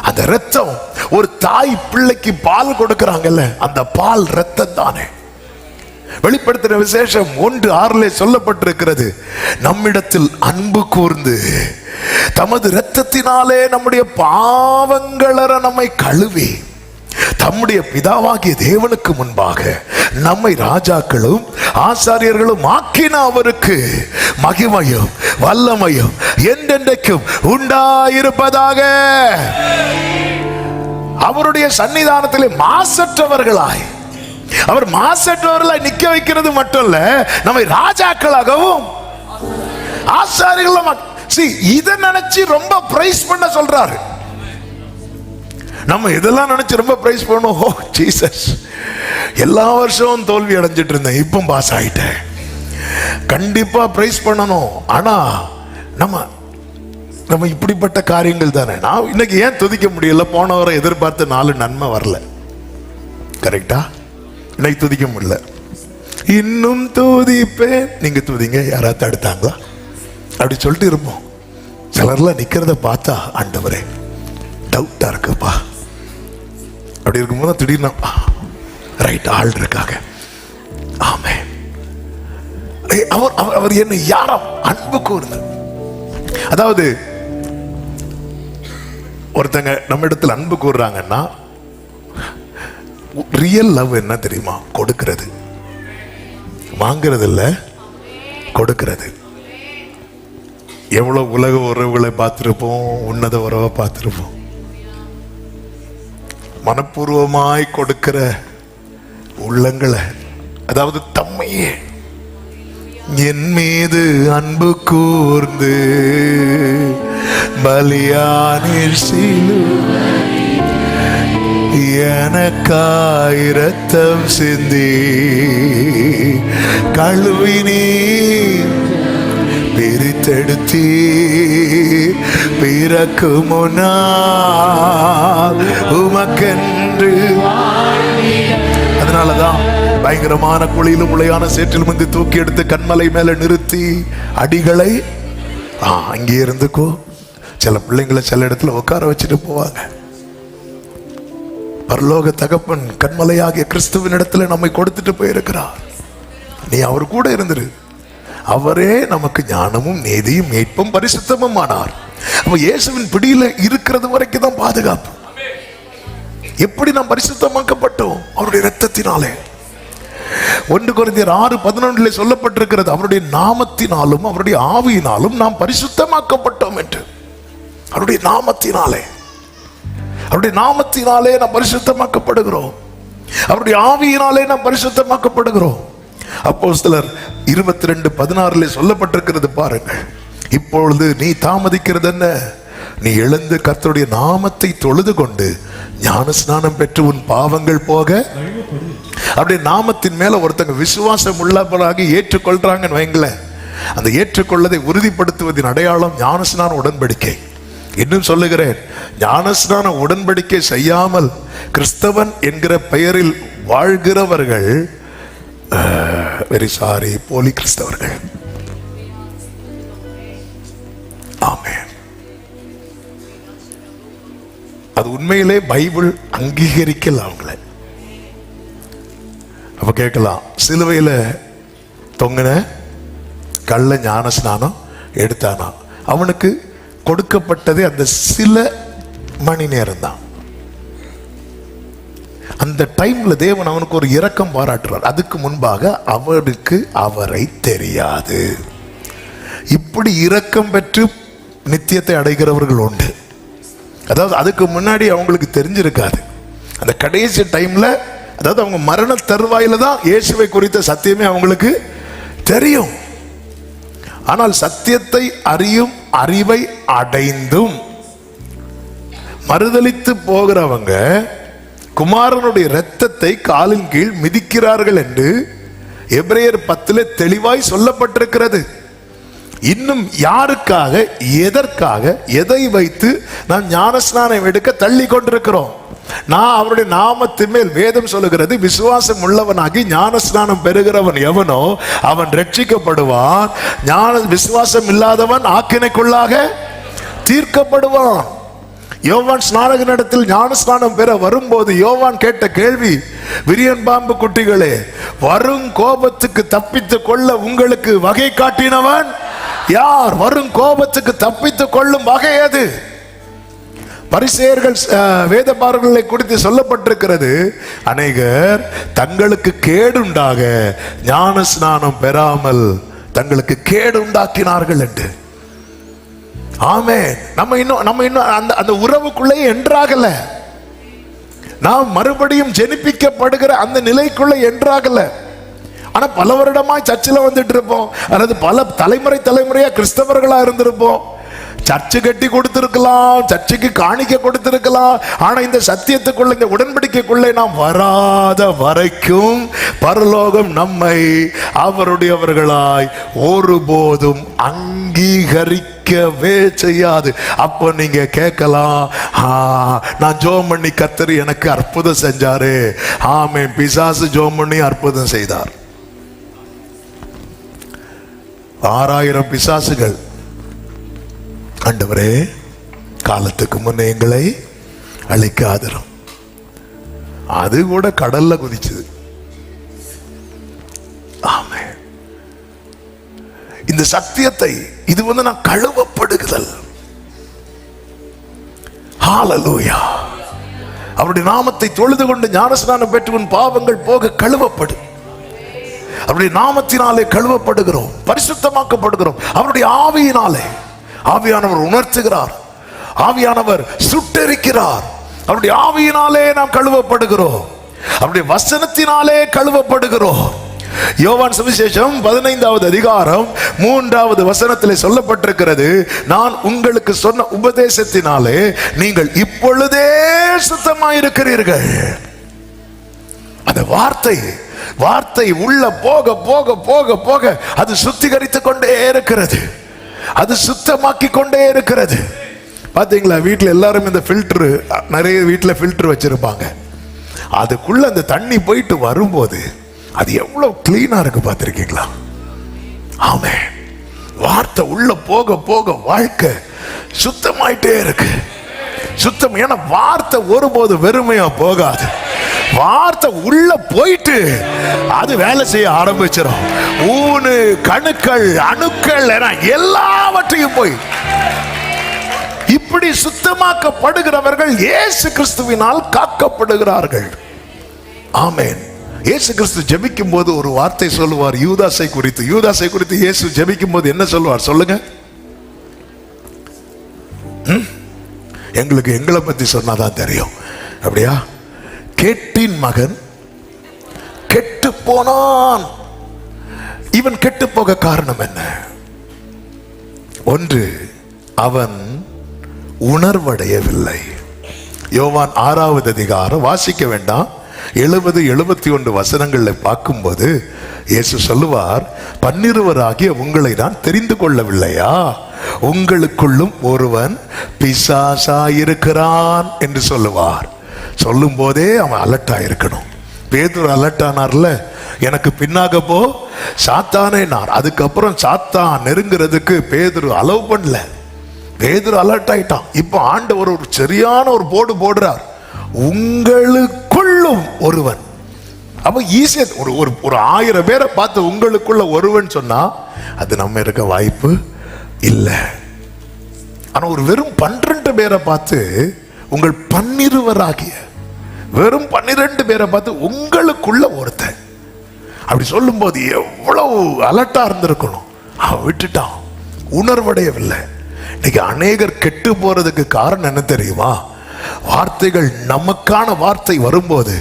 Speaker 2: அந்த இரத்தம் ஒரு தாய் பிள்ளைக்கு பால் கொடுக்கிறாங்கல்ல, அந்த பால் இரத்தம் தானே. வெளிப்படுத்தின விசேஷம் 1:6 சொல்லப்பட்டிருக்கிறது, நம்மிடத்தில் அன்பு கூர்ந்து தமது இரத்தத்தினாலே நம்முடைய பாவங்களற நம்மை கழுவி தம்முடைய பிதாவாகிய தேவனுக்கு முன்பாக நம்மை ராஜாக்களும் ஆசாரியர்களும் ஆக்கின அவருக்கு மகிமையும் வல்லமையும் என்றென்றைக்கும் உண்டாயிருப்பதாக. அவருடைய சன்னிதானத்திலே மாசற்றவர்களாய், அவர் மாசற்றவர்களாய் நிக்க வைக்கிறது மட்டும் இல்ல, நம்மை ராஜாக்களாகவும் ஆசாரியர்களும். இதை நினைச்சு ரொம்ப பிரைஸ் பண்ண சொல்றாரு. நம்ம இதெல்லாம் நினைச்சு ரொம்ப பிரைஸ் பண்ணுவோம். ஓ ஜீசஸ், எல்லா வருஷமும் தோல்வி அடைஞ்சிட்டு இருந்தேன், இப்போ பாஸ் ஆயிட்டேன், கண்டிப்பா பிரைஸ் பண்ணணும். ஆனா நம்ம இப்படிப்பட்ட காரியங்கள் தானே. நான் இன்னைக்கு ஏன் துதிக்க முடியல? போன வாரம் எதிர்பார்த்த 4 நன்மை வரல, கரெக்டா? இன்னைக்கு துதிக்க முடியல. இன்னும் துதிப்பேன், நீங்க துதிங்க, யாராவது தடுத்தாங்களா? அப்படி சொல்லிட்டு இருப்போம். சிலர்லாம் நிக்கிறத பார்த்தா, ஆண்டவரே டவுட்டா இருக்குப்பா, அப்படி இருக்கும்போது திடீர்னு ரைட் ஆள் இருக்காங்க. ஆமே, அவர் அவர் என்ன யாரும் அன்பு கூர்ந்து, அதாவது ஒருத்தங்க நம்ம இடத்துல அன்பு கூறுறாங்கன்னா ரியல் லவ் என்ன தெரியுமா? கொடுக்கிறது, வாங்கிறது இல்ல, கொடுக்கிறது. எவ்வளவு உலக உறவுகளை பார்த்திருப்போம், உன்னத உறவை பார்த்திருப்போம். மனப்பூர்வமாய் கொடுக்கிற உள்ளங்களை, அதாவது தம்மையே என் மீது அன்பு கூர்ந்து பலியானீர் சிலுவையில் எனக்காய் இரத்தம் சிந்தி கழுவினீர் பிரித்தெடுத்தீர் பிறக்கு முன்னால் உமக்கென்று. அதனாலதான் பயங்கரமான குழியிலும் முளையான சேற்றிலும் வந்து தூக்கி எடுத்து கண்மலை மேல நிறுத்தி அடிகளை அங்கே இருந்துக்கோ. சில பிள்ளைங்களை சில இடத்துல உட்கார வச்சுட்டு போவாங்க. பரலோக தகப்பன் கண்மலையாகிய கிறிஸ்துவின் இடத்துல நம்மை கொடுத்துட்டு போயிருக்கிறார். நீ அவர் கூட இருந்துரு. அவரே நமக்கு ஞானமும் நீதியும் மீட்பும் பரிசுத்தமும் ஆனார். அப்ப இயேசுவின் பிடியில இருக்கிறது வரைக்கும் தான் பாதுகாப்பு. எப்படி நாம் பரிசுத்தமாக்கப்பட்டோம்? அவருடைய இரத்தத்தினாலே. 1 கொரிந்தியர் 6:11 சொல்லப்பட்டிருக்கிறது, அவருடைய நாமத்தினாலும் அவருடைய ஆவியினாலும் நாம் பரிசுத்தமாக்கப்பட்டோம் என்று. அவருடைய நாமத்தினாலே, அவருடைய நாமத்தினாலே நாம் பரிசுத்தமாக்கப்படுகிறோம். அவருடைய ஆவியினாலே நாம் பரிசுத்தமாக்கப்படுகிறோம். அப்போஸ்தலர் 22:16 சொல்லப்பட்டிருக்கிறது பாருங்கள். இப்பொழுது நீ தாமதிக்கிறது என்ன? நீ எழுந்து கர்த்தருடைய நாமத்தை தொழுது கொண்டு ஞானஸ்நானம் பெற்று உன் பாவங்கள் போக. அப்படியே நாமத்தின் மேல ஒருத்தங்க விசுவாசம் உள்ளவராக ஏற்றுக்கொள்றாங்கன்னு வைங்களேன், அந்த ஏற்றுக்கொள்ளதை உறுதிப்படுத்துவதின் அடையாளம் ஞானஸ்நான உடன்படிக்கை. இன்னும் சொல்லுகிறேன், ஞானஸ்நான உடன்படிக்கை செய்யாமல் கிறிஸ்தவன் என்கிற பெயரில் வாழ்கிறவர்கள் வெரி சாரி, போலி கிறிஸ்தவர்கள். ஆமென். அது உண்மையிலே பைபிள் அங்கீகரிக்கல அவங்களை. அப்ப கேட்கலாம், சிலுவையில தொங்கின கள்ள ஞானஸ்நானம் எடுத்தானா? அவனுக்கு கொடுக்கப்பட்டதே அந்த சில மணி நேரம் தான். அந்த டைம்ல தேவன் அவனுக்கு ஒரு இரக்கம் பாராட்டுறார். அதுக்கு முன்பாக அவனுக்கு அவரை தெரியாது. இப்படி இரக்கம் பெற்று நித்தியத்தை அடைகிறவர்கள் உண்டு. அதாவது அதுக்கு முன்னாடி அவங்களுக்கு தெரிஞ்சிருக்காது. அந்த கடைசி டைம்ல, அதாவது அவங்க மரண தருவாயில தான் இயேசுவை குறித்த சத்தியமே அவங்களுக்கு தெரியும். ஆனால் சத்தியத்தை அறியும் அறிவை அடைந்தும் மறுதலித்து போகிறவங்க குமாரனுடைய இரத்தத்தை காலின் கீழ் மிதிக்கிறார்கள் என்று எபிரேயர் 10 தெளிவாய் சொல்லப்பட்டிருக்கிறது. இன்னும் யாருக்காக, எதற்காக, எதை வைத்து நாம் ஞானஸ்நானம் எடுக்க தள்ளி கொண்டிருக்கிறோம்? நான் அவருடைய நாமத்தின் மேல் வேதம் சொல்லுகிறது, விசுவாசம் உள்ளவனாகி ஞானஸ்நானம் பெறுகிறவன் எவனோ அவன் ரட்சிக்கப்படுவான். விசுவாசம் இல்லாதவன் ஆக்கினைக்குள்ளாக தீர்க்கப்படுவான். யோவான் ஸ்நானகனிடத்தில் ஞானஸ்நானம் பெற வரும்போது யோவான் கேட்ட கேள்வி, விரியன் பாம்பு குட்டிகளே, வரும் கோபத்துக்கு தப்பித்துக் கொள்ள உங்களுக்கு வகை காட்டினவன் யார்? வரும் கோபத்துக்கு தப்பித்துக் கொள்ளும் வகை எது? பரிசேயர்கள் வேதபாரர்களை குறித்து சொல்லப்பட்டிருக்கிறது, அநேகர் தங்களுக்கு கேடுண்டாக ஞானஸ்நானம் பெறாமல் தங்களுக்கு கேடு உண்டாக்கினார்கள் என்று. ஆமென். நம்ம இன்னும் அந்த உறவுக்குள்ளே என்றாகல. நாம் மறுபடியும் ஜெனிப்பிக்கப்படுகிற அந்த நிலைக்குள்ள என்றாகல. ஆனா பல வருடமாய் சர்ச்சில் வந்துட்டு இருப்போம், அல்லது பல தலைமுறையா கிறிஸ்தவர்களா இருந்திருப்போம். சர்ச்சு கட்டி கொடுத்திருக்கலாம், சர்ச்சுக்கு காணிக்க கொடுத்திருக்கலாம். ஆனா இந்த சத்தியத்துக்குள்ள, இந்த உடன்படிக்கைக்குள்ளே நாம் வராத வரைக்கும் பரலோகம் நம்மை அவருடையவர்களாய் ஒருபோதும் அங்கீகரிக்கவே செய்யாது. அப்போ நீங்க கேட்கலாம், நான் ஜோம் பண்ணி கர்த்தர் எனக்கு அற்புதம் செஞ்சாரு. ஆமென். பிசாசு ஜோம் பண்ணி அற்புதம் செய்தார். 6000 பிசாசுகள், ஆண்டவரே காலத்துக்கு முன்னே எங்களை அழிக்காதிரும். அது கூட கடல்ல குதிச்சது. ஆமென். இந்த சத்தியத்தை, இது நான் கழுவப்படுகிறல். ஹalleluya. அவருடைய நாமத்தை தொழுது கொண்டு ஞானஸ்நானம் பெற்று உன் பாவங்கள் போக கழுவப்படு. அவருடைய நாமத்தினாலே கழுவப்படுகிறோம், பரிசுத்தமாக்கப்படுகிறோம். அவருடைய ஆவியினாலே. ஆவியானவர் உணர்த்துகிறார், ஆவியானவர் சுட்டெரிக்கிறார். அவருடைய ஆவியினாலே நாம் கழுவப்படுகிறோம், அவருடைய வசனத்தினாலே கழுவப்படுகிறோம். யோவான் சுவிசேஷம் 15வது அதிகாரம் 3வது வசனத்திலே சொல்லப்பட்டிருக்கிறது, நான் உங்களுக்கு சொன்ன உபதேசத்தினாலே நீங்கள் இப்பொழுதே சுத்தமாயிருக்கிறீர்கள். அந்த வார்த்தை உள்ள போக போக போக போக அது சுத்திகரித்துக் கொண்டே இருக்கிறது, அது சுத்தமாக்கி கொண்டே இருக்கிறது. பாத்தீங்களா, வீட்டில் எல்லாரும் இந்த ஃபில்டர், நிறைய வீட்டில் ஃபில்டர் வச்சிருப்பாங்க. அதுக்குள்ள அந்த தண்ணி போயிட்டு வரும்போது அது எவ்வளவு கிளீனா இருக்கு பார்த்திருக்கீங்களா? ஆமென். வார்த்தை உள்ள போக போக வாழ்க்கை சுத்தமாயிட்டே இருக்கு. சுத்தம். ஏன்னா வார்த்தை ஒருபோது வெறுமையா போகாது. வார்த்தை உள்ள போயிட்டு அது வேலை செய்ய ஆரம்பிச்சிடும். ஊனு, கணுக்கள், அணுக்கள் எல்லாவற்றையும் போய் இப்படி சுத்தமாக்கப்படுகிறவர்கள் இயேசு கிறிஸ்துவினால் காக்கப்படுகிறார்கள். ஆமென். இயேசு கிறிஸ்து ஜெபிக்கும் போது ஒரு வார்த்தை சொல்லுவார் யூதாசை குறித்து. இயேசு ஜெபிக்கும் போது என்ன சொல்லுவார் சொல்லுங்க? எங்களுக்கு எங்களை பத்தி சொன்னாதான் தெரியும். அப்படியா? கேட்டின் மகன் கெட்டு போனான். இவன் கெட்டு போக காரணம் என்ன? ஒன்று, அவன் உணர்வடையவில்லை. யோவான் 6வது அதிகாரம் வாசிக்க வேண்டாம், 70-71 வசனங்களை பார்க்கும்போது இயேசு சொல்லுவார், 12 உங்களை நான் தெரிந்து கொள்ளவில்லையா? உங்களுக்குள்ளும் ஒருவன் பிசாசாயிருக்கிறான் என்று சொல்லுவார். சொல்லும் போதே அவன் அலர்ட் ஆயிருக்கணும். பேதுரு அலர்ட் ஆனார்ல, எனக்கு பின்னாக போ சாத்தானே நான். அதுக்கப்புறம் சாத்தான் நெருங்கிறதுக்கு பேதுரு அலோவ் பண்ணல. பேதுரு அலர்ட் ஆயிட்டான். இப்போ ஆண்டவர் ஒரு சரியான ஒரு போர்டு போடுறார், உங்களுக்குள்ளும் ஒருவன். அப்ப ஈஸியா ஒரு 1000 பேரை பார்த்து உங்களுக்குள்ள ஒருவன் சொன்னா அது நம்ம இருக்க வாய்ப்பு இல்லை. ஆனா ஒரு வெறும் 12 பேரை பார்த்து உங்கள் 12 வெறும் 12 பேரை பார்த்து உங்களுக்குள்ள ஒருத்தன் அப்படி சொல்லும் போது எவ்வளவு அலர்ட்டா இருந்திருக்கணும். அவன் விட்டுட்டான், உணர்வடையவில்லை. இன்னைக்கு அநேகர் கெட்டு போறதுக்கு காரணம் என்ன தெரியுமா? வார்த்தைகள், நமக்கான வார்த்தை வரும்போது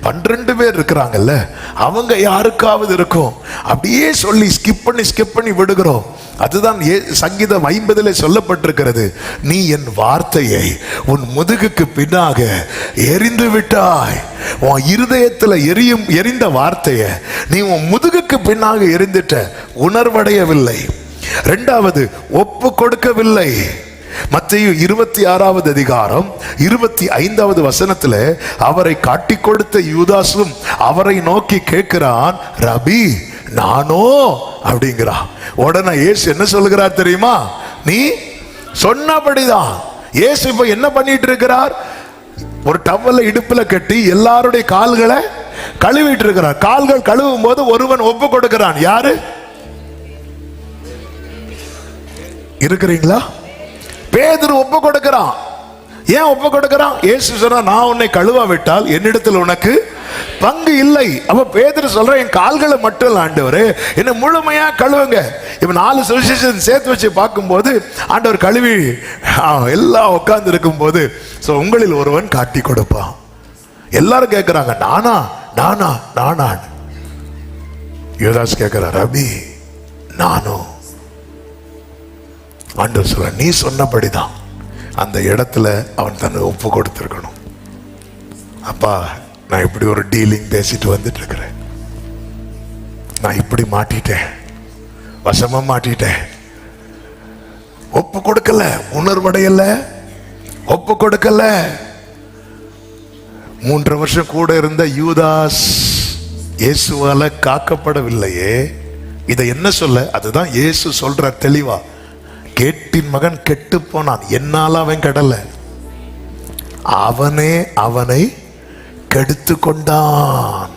Speaker 2: 12 பேர் இருக்கிறாங்கல்ல, அவங்க யாருக்காவது இருக்கும், அப்படியே சொல்லி ஸ்கிப் பண்ணி விடுகிறோம். அதுதான் சங்கீதம் 50 சொல்லப்பட்டிருக்கிறது, நீ என் வார்த்தையை உன் முதுகுக்கு பின்னாக எரிந்து விட்டாய். உன் இருதயத்தில் எரிந்த வார்த்தையை நீ உன் முதுகுக்கு பின்னாக எரிந்துட்ட. உணர்வடையவில்லை. 2வது, ஒப்பு கொடுக்கவில்லை. மத்தேயு 26வது அதிகாரம் 25வது வசனத்துல அவரை காட்டி கொடுத்த யூதாசும் அவரை நோக்கி கேட்கிறான், ரபி நானோ அப்படிங்கிறான். உடனே இயேசு என்ன சொல்லுகிறார் தெரியுமா? நீ சொன்னபடிதான். இயேசு இப்ப என்ன பண்ணிட்டு இருக்கிறார்? ஒரு டவலை இடுப்புல கட்டி எல்லாருடைய கால்களை கழுவிட்டு இருக்கிறார். கால்கள் கழுவும் போது ஒருவன் ஒப்பு கொடுக்கிறான். யாரு இருக்கிறீங்களா? பேதுரு ஒப்பு கொடுக்கிறான். ஏன் ஒப்பு கொடுக்கிறான்? இயேசு சொன்னா, நான் உன்னை கழுவாவிட்டால் என்னிடத்தில் உனக்கு பங்கு இல்லை. அப்ப பேதுரு சொல்ற, என் கால்களை மட்டும் ஆண்டவரே என்ன முழுமையா கழுவுங்க. இவன் 4 சுவிசேஷத்தை சேர்த்து வச்சு பார்க்கும்போது ஆண்டவர் கழுவி எல்லாம் உட்கார்ந்து இருக்கும் போது உங்களில் ஒருவன் காட்டி கொடுப்பான். எல்லாரும் கேட்கிறாங்க, நானா நானா நானான். யூதாஸ் கேட்கிறார், ரபி நானும். ஆண்டவர் சொல்ற, நீ சொன்னபடிதான். அந்த இடத்துல அவன் தன்னை ஒப்பு கொடுத்திருக்கணும். அப்பா, நான் இப்படி ஒரு டீலிங் பேசிட்டு வந்துட்டு இருக்கிறேன், நான் இப்படி மாட்டிட்டேன், வசமா மாட்டிட்டேன். ஒப்பு கொடுக்கல, உணர்வடையல, ஒப்பு கொடுக்கல. 3 வருஷம் கூட இருந்த யூதாஸ் இயேசுவால காக்கப்படவில்லையே. இதை என்ன சொல்ல? அதுதான் இயேசு சொல்ற தெளிவா, கேட்டின் மகன் கெட்டு போனான், என்னால அவன் கடல, அவனே அவனை கெடுத்து கொண்டான்.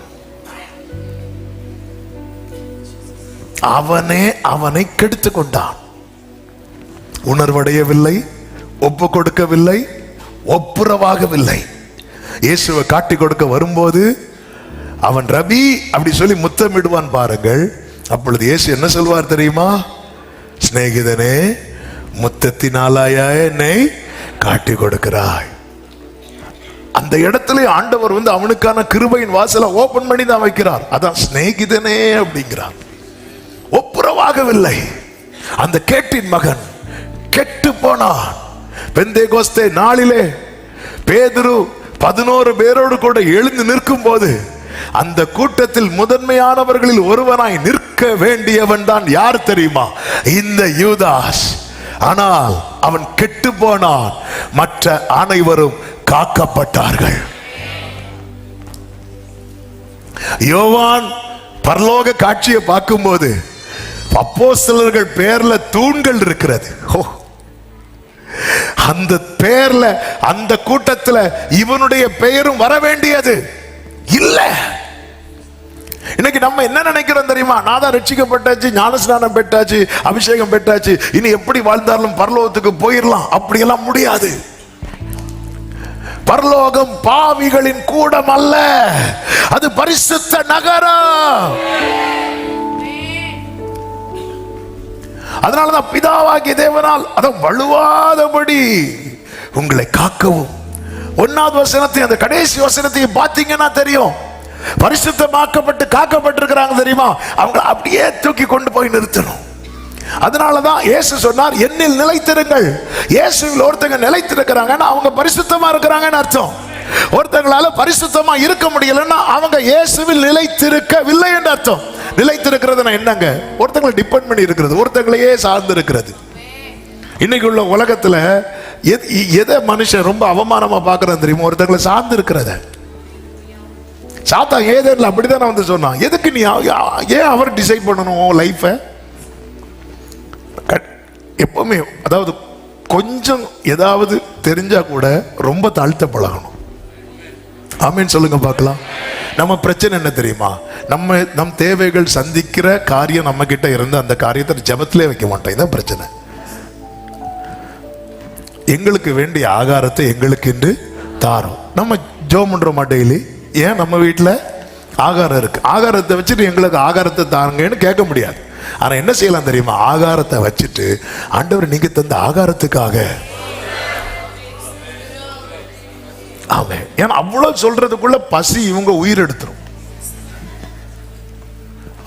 Speaker 2: அவனை கெடுத்து கொண்டான். உணர்வடையவில்லை, ஒப்பு கொடுக்கவில்லை, ஒப்புரவாகவில்லை. இயேசுவை காட்டி கொடுக்க வரும்போது அவன் ரபி அப்படி சொல்லி முத்தமிடுவான் பாருங்கள். அப்பொழுது இயேசு என்ன சொல்வார் தெரியுமா? சிநேகிதனே, முத்தத்தினாலாயா என்னை காட்டி கொடுக்கிறாய். அந்த இடத்துல ஆண்டவர் அவனுக்கான கிருபையின் வாசலை ஓபன் பண்ணி தான் வைக்கிறார். அதான் சிநேகிதனே அப்படிங்கிறார். ஒப்புரவாகவில்லை. அந்த கேட்டின் மகன் கெட்டு போனான். பெந்தேகோஸ்தே நாளிலே பேதுரு 11 பேரோடு கூட எழுந்து நிற்கும் போது அந்த கூட்டத்தில் முதன்மையானவர்களில் ஒருவனாய் நிற்க வேண்டியவன் தான் யார் தெரியுமா? இந்த யூதாஸ். ஆனால் அவன் கெட்டு போனான். மற்ற அனைவரும் காக்கப்பட்டார்கள். யோவான் பரலோக காட்சியை பார்க்கும்போது அப்போஸ்தலர்கள் பேர்ல தூண்கள் இருக்கிறது. அந்த பேர்ல அந்த கூட்டத்தில் இவனுடைய பெயரும் வர வேண்டியது இல்ல. இன்னைக்கு நம்ம என்ன நினைக்கிறோம் தெரியுமா? நான் தான் ரட்சிக்கப்பட்டாச்சு, ஞானஸ்நானம் பெற்றாச்சு, அபிஷேகம் பெற்றாச்சு, இனி எப்படி வாழ்ந்தாலும் பரலோகத்துக்கு போயிடலாம். அப்படியெல்லாம் முடியாது. பரலோகம் பாவிகளின் கூடம் அல்ல, அது பரிசுத்த நகரம். அதனாலதான் பிதாவாகிய தேவனால் அதை வலுவாதபடி உங்களை காக்கவும். 1வது வசனத்தை அந்த கடைசி வசனத்தையும் பார்த்தீங்கன்னா தெரியும். பரிசுத்தமாக்கப்பட்டு காக்கப்பட்டிருக்கிறாங்க தெரியுமா? அவங்க அப்படியே தூக்கி கொண்டு போய் நிறுத்தணும். அதனாலதான் இயேசு சொன்னார், என்னில் நிலைத்திருங்கள். இயேசுவில் ஒருத்தங்க நிலைத்திருக்கிறாங்கன்னா அவங்க பரிசுத்தமா இருக்கிறாங்கன்னு அர்த்தம். ஒருத்தங்களால பரிசுத்தமா இருக்க முடியலன்னா அவங்க இயேசுவில் நிலைத்திருக்கவில்லை என்று அர்த்தம். நிலைத்திருக்கிறதுனா என்னங்க? ஒருத்தங்களை டிபெண்ட் பண்ணி இருக்கிறது, ஒருத்தங்களையே சார்ந்து இருக்கிறது. இன்னைக்கு உள்ள உலகத்துல எதை மனுஷன் ரொம்ப அவமானமா பாக்குறான் தெரியுமா? ஒருத்தங்களை சார்ந்து இருக்கிறத. சாத்தா ஏதேன்ல அப்படிதான் சொன்னான். எதுக்கு நீ ஏன் அவர் டிசைட் பண்ணணும் லைஃப? எப்பவுமே அதாவது கொஞ்சம் ஏதாவது தெரிஞ்சா கூட ரொம்ப தாழ்த்த பழகணும். ஆமீன் சொல்லுங்க பார்க்கலாம். நம்ம பிரச்சனை என்ன தெரியுமா? நம் தேவைகள் சந்திக்கிற காரியம் நம்ம கிட்ட இருந்து அந்த காரியத்தை ஜெபத்திலே வைக்க மாட்டோம். இதான் பிரச்சனை. எங்களுக்கு வேண்டிய ஆகாரத்தை எங்களுக்கு என்று தாரோம். நம்ம ஜெபம் பண்றோமா டெய்லி? ஏன் நம்ம வீட்டில் ஆகாரம் இருக்கு, ஆகாரத்தை வச்சுட்டு எங்களுக்கு ஆகாரத்தை தாருங்கன்னு கேட்க முடியாது. ஆனா என்ன செய்யலாம் தெரியுமா? ஆகாரத்தை வச்சுட்டு, ஆண்டவர் நீங்க தந்த ஆகாரத்துக்காக. ஆமே. ஏன்னா அவ்வளவு சொல்றதுக்குள்ள பசி இவங்க உயிர் எடுத்துரும்.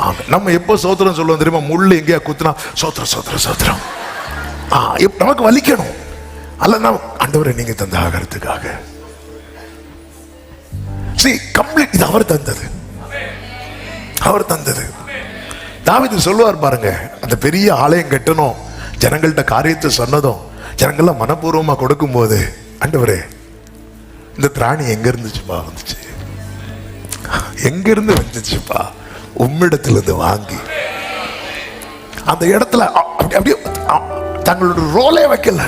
Speaker 2: ஆமே. நம்ம எப்போ சோத்திரம் சொல்லுவோம் தெரியுமா? முள்ளு எங்கேயா குத்துனா சோத்திரம் சோத்திரம் சோத்திரம். நமக்கு வலிக்கணும். அல்ல, ஆண்டவரை நீங்க தந்த ஆகாரத்துக்காக. கம்ப்ளீட். இது அவர் தந்தது, அவர் தந்தது. தாவீது சொல்லுவார் பாருங்க, அந்த பெரிய ஆலயம் கட்டணும், ஜனங்கள்ட்ட காரியத்தை சொன்னதும் ஜனங்கள்லாம் மனப்பூர்வமா கொடுக்கும் போது, ஆண்டவரே இந்த திராணி எங்க இருந்துச்சுப்பா? வந்துச்சு. எங்க இருந்து வந்துச்சுப்பா? உம்மிடத்திலிருந்து வாங்கி. அந்த இடத்துல அப்படியே தங்களோட ரோலே வைக்கல.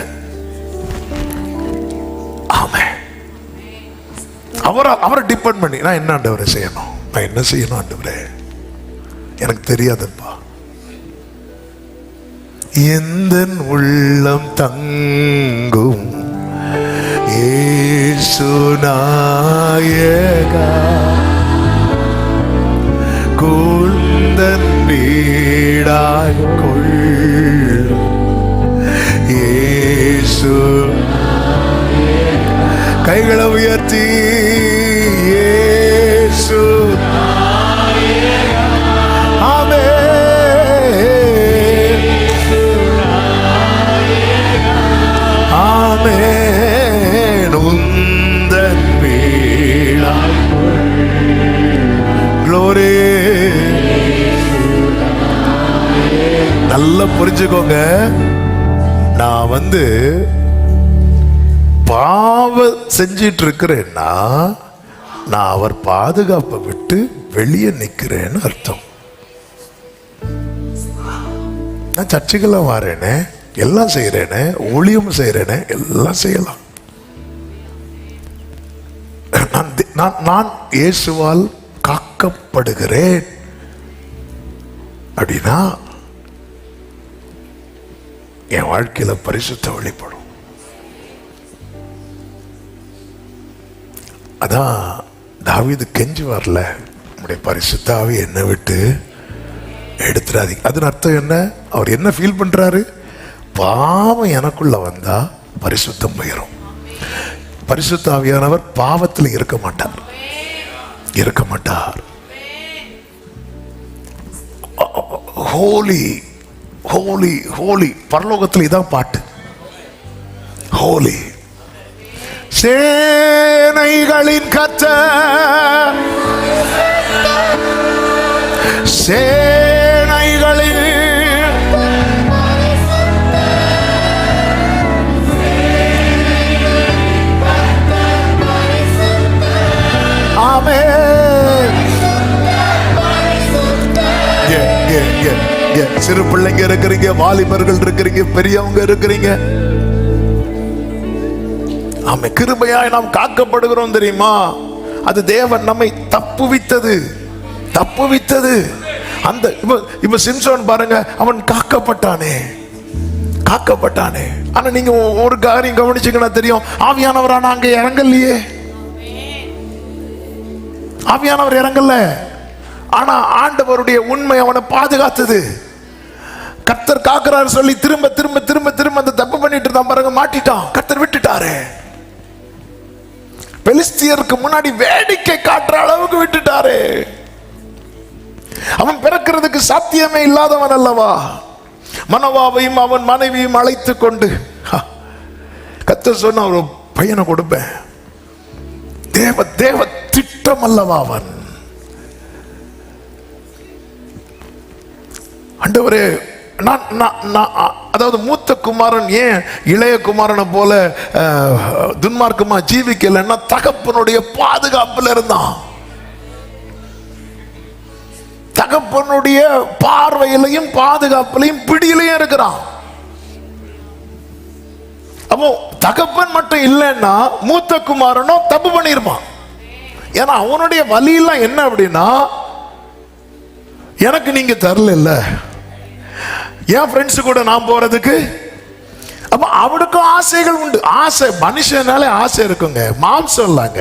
Speaker 2: ஆமே. அவரை டிபெண்ட் பண்ணி நான் என்ன ஆண்டவரை செய்யணும், நான் என்ன செய்யணும் ஆண்டவரே, எனக்கு தெரியாதுப்பா. எந்தன் உள்ளம் தங்கும் இயேசு நாயகா, கூந்தன் வீடாய் கொள்ளும் இயேசு. கைகளை உயர்த்தி இயேசு. ஆமென். ஆமென். உந்தன் வீடாய் க்ளோரி. நல்லா புரிஞ்சுக்கோங்க, நான் பாவம் செஞ்சிட்டு இருக்கிறேன்னா நான் அவர் பாதுகாப்பை விட்டு வெளியே நிக்கிறேன்னு அர்த்தம். நான் சர்ச்சுக்கெல்லாம் வரேனே, எல்லாம் செய்யறேனே, ஊழியம் செய்யறேனே, எல்லாம் செய்யலாம். நான் இயேசுவால் காக்கப்படுகிறேன் அப்படின்னா என் வாழ்க்கையில பரிசுத்த வெளிப்படும். அதான் தாவீது கெஞ்சி வரல, உடைய பரிசுத்த ஆவி என்னை விட்டு எடுத்துடாதீங்க. அதன் அர்த்தம் என்ன? அவர் என்ன ஃபீல் பண்றாரு? பாவம் எனக்குள்ள வந்தா பரிசுத்தம் போயிடும். பரிசுத்த ஆவியானவர் பாவத்தில் இருக்க மாட்டார். ஹோலி ஹோலி ஹோலி. பரலோகத்தில் இதான் பாட்டு, ஹோலி. சேனைகளின் கர்த்தர், சேனைகளின் ஆமென். சிறு பிள்ளைங்க இருக்கிறீங்க, வாலிபர்கள் இருக்கிறீங்க, பெரியவங்க இருக்கிறீங்க. ஆமே, கிருபையாய் நாம் காக்கப்படுகிறோம் தெரியுமா? அது தேவன் நம்மை தப்புவித்தது. அந்த இப்ப சிம்சோன் பாருங்க, அவன் காக்கப்பட்டானே. ஆனா நீங்க ஒரு காரியம் கவனிச்சீங்கன்னா தெரியும், ஆவியானவர் அங்க இறங்கலையே. ஆவியானவர் இறங்கல, ஆனா ஆண்டவருடைய உண்மை அவனை பாதுகாத்தது. கர்த்தர் காக்கிறாரு சொல்லி திரும்ப திரும்ப திரும்ப திரும்ப அந்த தப்பு பண்ணிட்டு இருந்தான் பாருங்க, மாட்டிட்டான். கர்த்தர் விட்டுட்டாரு. பெலிஸ்தியருக்கு முன்னாடி வேடிக்கை காட்டுற அளவுக்கு விட்டுட்டாரு. அவன் பிறக்கிறதுக்கு சாத்தியமே இல்லாதவன் அல்லவா? மனோவாவையும் அவன் மனைவியும் அழைத்து கொண்டு கர்த்தர் சொன்ன ஒரு பையனை கொடுப்பேன். தேவ தேவ திட்டம் அல்லவா அவன்? ஆண்டவரே, அதாவது மூத்த குமாரன் ஏன் இளைய குமாரனை போல துன்மார்க்கமா ஜீவிக்கலன்னா தகப்பனுடைய பாதுகாப்புல இருந்தான். தகப்பனுடைய பார்வையிலையும் பாதுகாப்புலையும் பிடியிலையும் இருக்கிறான். அப்போ தகப்பன் மட்டும் இல்லைன்னா மூத்த குமாரனும் தப்பு பண்ணிருப்பான். ஏன்னா அவனுடைய வழியெல்லாம் என்ன அப்படின்னா, எனக்கு நீங்க தரல, என் ஃப்ரெண்ட்ஸ் கூட நான் போறதுக்கு. அப்ப அவனுக்கும் ஆசைகள் உண்டு. ஆசை, மனுஷனாலே ஆசை இருக்குங்க, மாம்சம் இல்லங்க.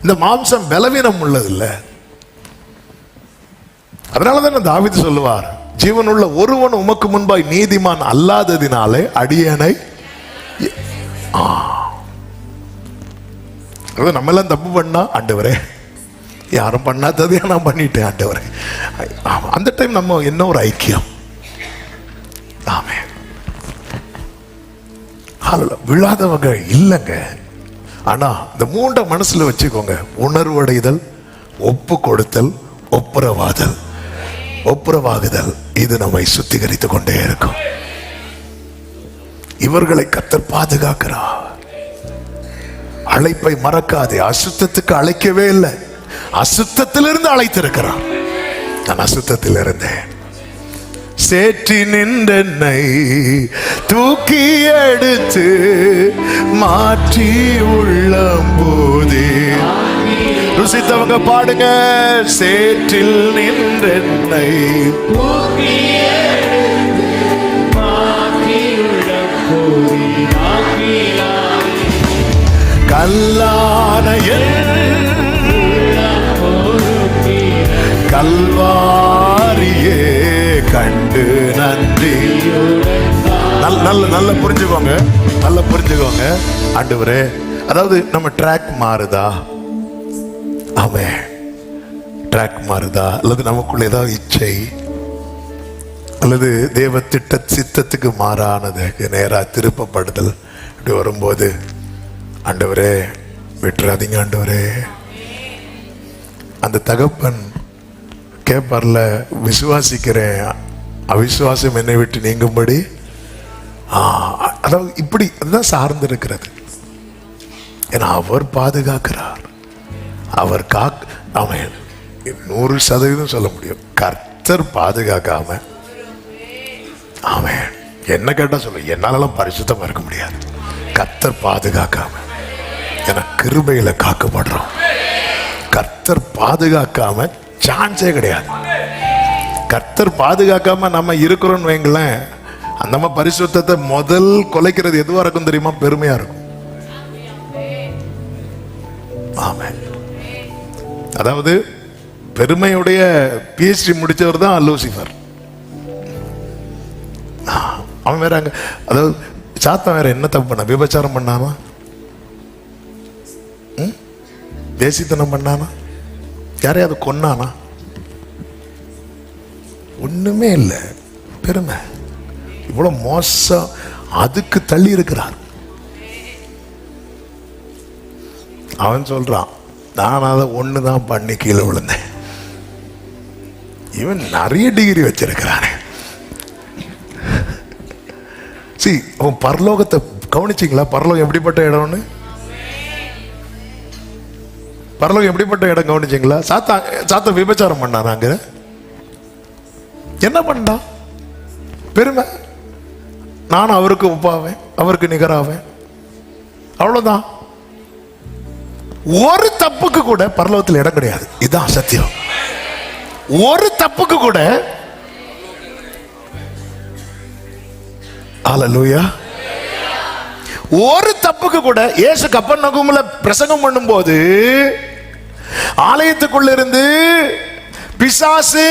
Speaker 2: இந்த மாம்சம் பலவீனம் உள்ளது இல்ல. அதனாலதான் தாவீது சொல்லுவார், ஜீவனுள்ள ஒருவன் உமக்கு முன்பாய் நீதிமான் அல்லாததினாலே அடியேனை. நம்ம எல்லாம் தப்பு பண்ணா, ஆண்டவரே யாரும் பண்ணாததே நான் பண்ணிட்டேன் ஆண்டவரே. அந்த டைம் நம்ம என்ன ஒரு ஐக்கியம். ஆமென். விழாதவங்க இல்லைங்க. ஆனா இந்த மூண்ட மனசுல வச்சுக்கோங்க, உணர்வடைதல், ஒப்பு கொடுத்தல், ஒப்புரவாகுதல். இது நம்மை சுத்திகரித்துக் கொண்டே இருக்கும். இவர்களை கர்த்தர் பாதுகாக்கிறார். அழைப்பை மறக்காதே. அசுத்தத்துக்கு அழைக்கவே இல்லை, அசுத்தத்திலிருந்து அழைத்திருக்கிறார். நான் அசுத்தத்தில் இருந்தேன், சேற்றி நின்றென்னை தூக்கி எடுத்து மாற்றி உள்ளம் போதே. ருசித்தவங்க பாடுங்க, சேற்றில் நின்றென்னை கல்லான கல்வாரியே கண்டு நன்றி. நல்ல புரிஞ்சுக்கோங்க, ஆண்டவரே. அதாவது நம்ம ட்ராக் மாறுதா? ஆமென். ட்ராக் மாறுதா? அல்லது நமக்குள்ள ஏதாவது இச்சை அல்லது தேவ திட்ட சித்தத்துக்கு மாறானது நேரா திருப்பப்படுதல் இப்படி வரும்போது, ஆண்டவரே விட்டுறாதீங்க ஆண்டவரே. அந்த தகப்பன் கேட்பார்ல, விசுவாசிக்கிறேன், அவிசுவாசம் என்னை விட்டு நீங்கும்படி. அதாவது இப்படி அதுதான் சார்ந்து இருக்கிறது. ஏன்னா அவர் பாதுகாக்கிறார். அவர் அவன் 100% சொல்ல முடியும், கர்த்தர் பாதுகாக்காம அவன் என்ன கேட்டா சொல்ல, என்னாலலாம் பரிசுத்தமா இருக்க முடியாது. கர்த்தர் பாதுகாக்காம, ஏன்னா கிருபையில காக்கப்படுறோம். கர்த்தர் பாதுகாக்காம சான்ஸே கிடையாது. கர்த்தர் பாதுகாக்காம நம்ம இருக்கிறோம்னு வைங்களேன், நம்ம பரிசுத்தத்தை முதல் கொலைக்கிறது எதுவா இருக்கும் தெரியுமா? பெருமையா இருக்கும். ஆமென். அதாவது பெருமையுடைய PhD முடிச்சவர் தான் லூசிஃபர். அவன் வேற அங்க, அதாவது சாத்தான் வேற என்ன தப்பு பண்ண? விபச்சாரம் பண்ணானா? தேசித்தனம் பண்ணானா? யாரையாவது கொன்னானா? ஒண்ணுமே இல்லை. பெருமை இவ்வளவு மோசம், அதுக்கு தள்ளி இருக்கிறார். அவன் சொல்றான், நான் அதை ஒண்ணுதான் பண்ணி கீழே விழுந்தேன். இவன் நிறைய டிகிரி வச்சிருக்கிறானே. அவன் பரலோகத்தை கவனிச்சிங்களா? பரலோகம் எப்படிப்பட்ட இடம்னு? பரலோகம் எப்படிப்பட்ட இடம் கவனிச்சிங்களா? சாத்தா விபச்சாரம் பண்ணானாங்க. என்ன பண்ணா? பெருமை. நானும் அவருக்கு ஒப்பாவேன், அவருக்கு நிகராவேன், அவ்வளவுதான். ஒரு தப்புக்கு கூட பரலோகத்தில் இடம் கிடையாது. இதுதான் சத்தியம். ஒரு தப்புக்கு கூட. ஹல்லேலூயா. ஒரு தப்புக்கு கூட. இயேசு கப்பர்நகூம்ல பிரசங்கம் பண்ணும்போது ஆலயத்துக்குள்ள இருந்து பிசாசு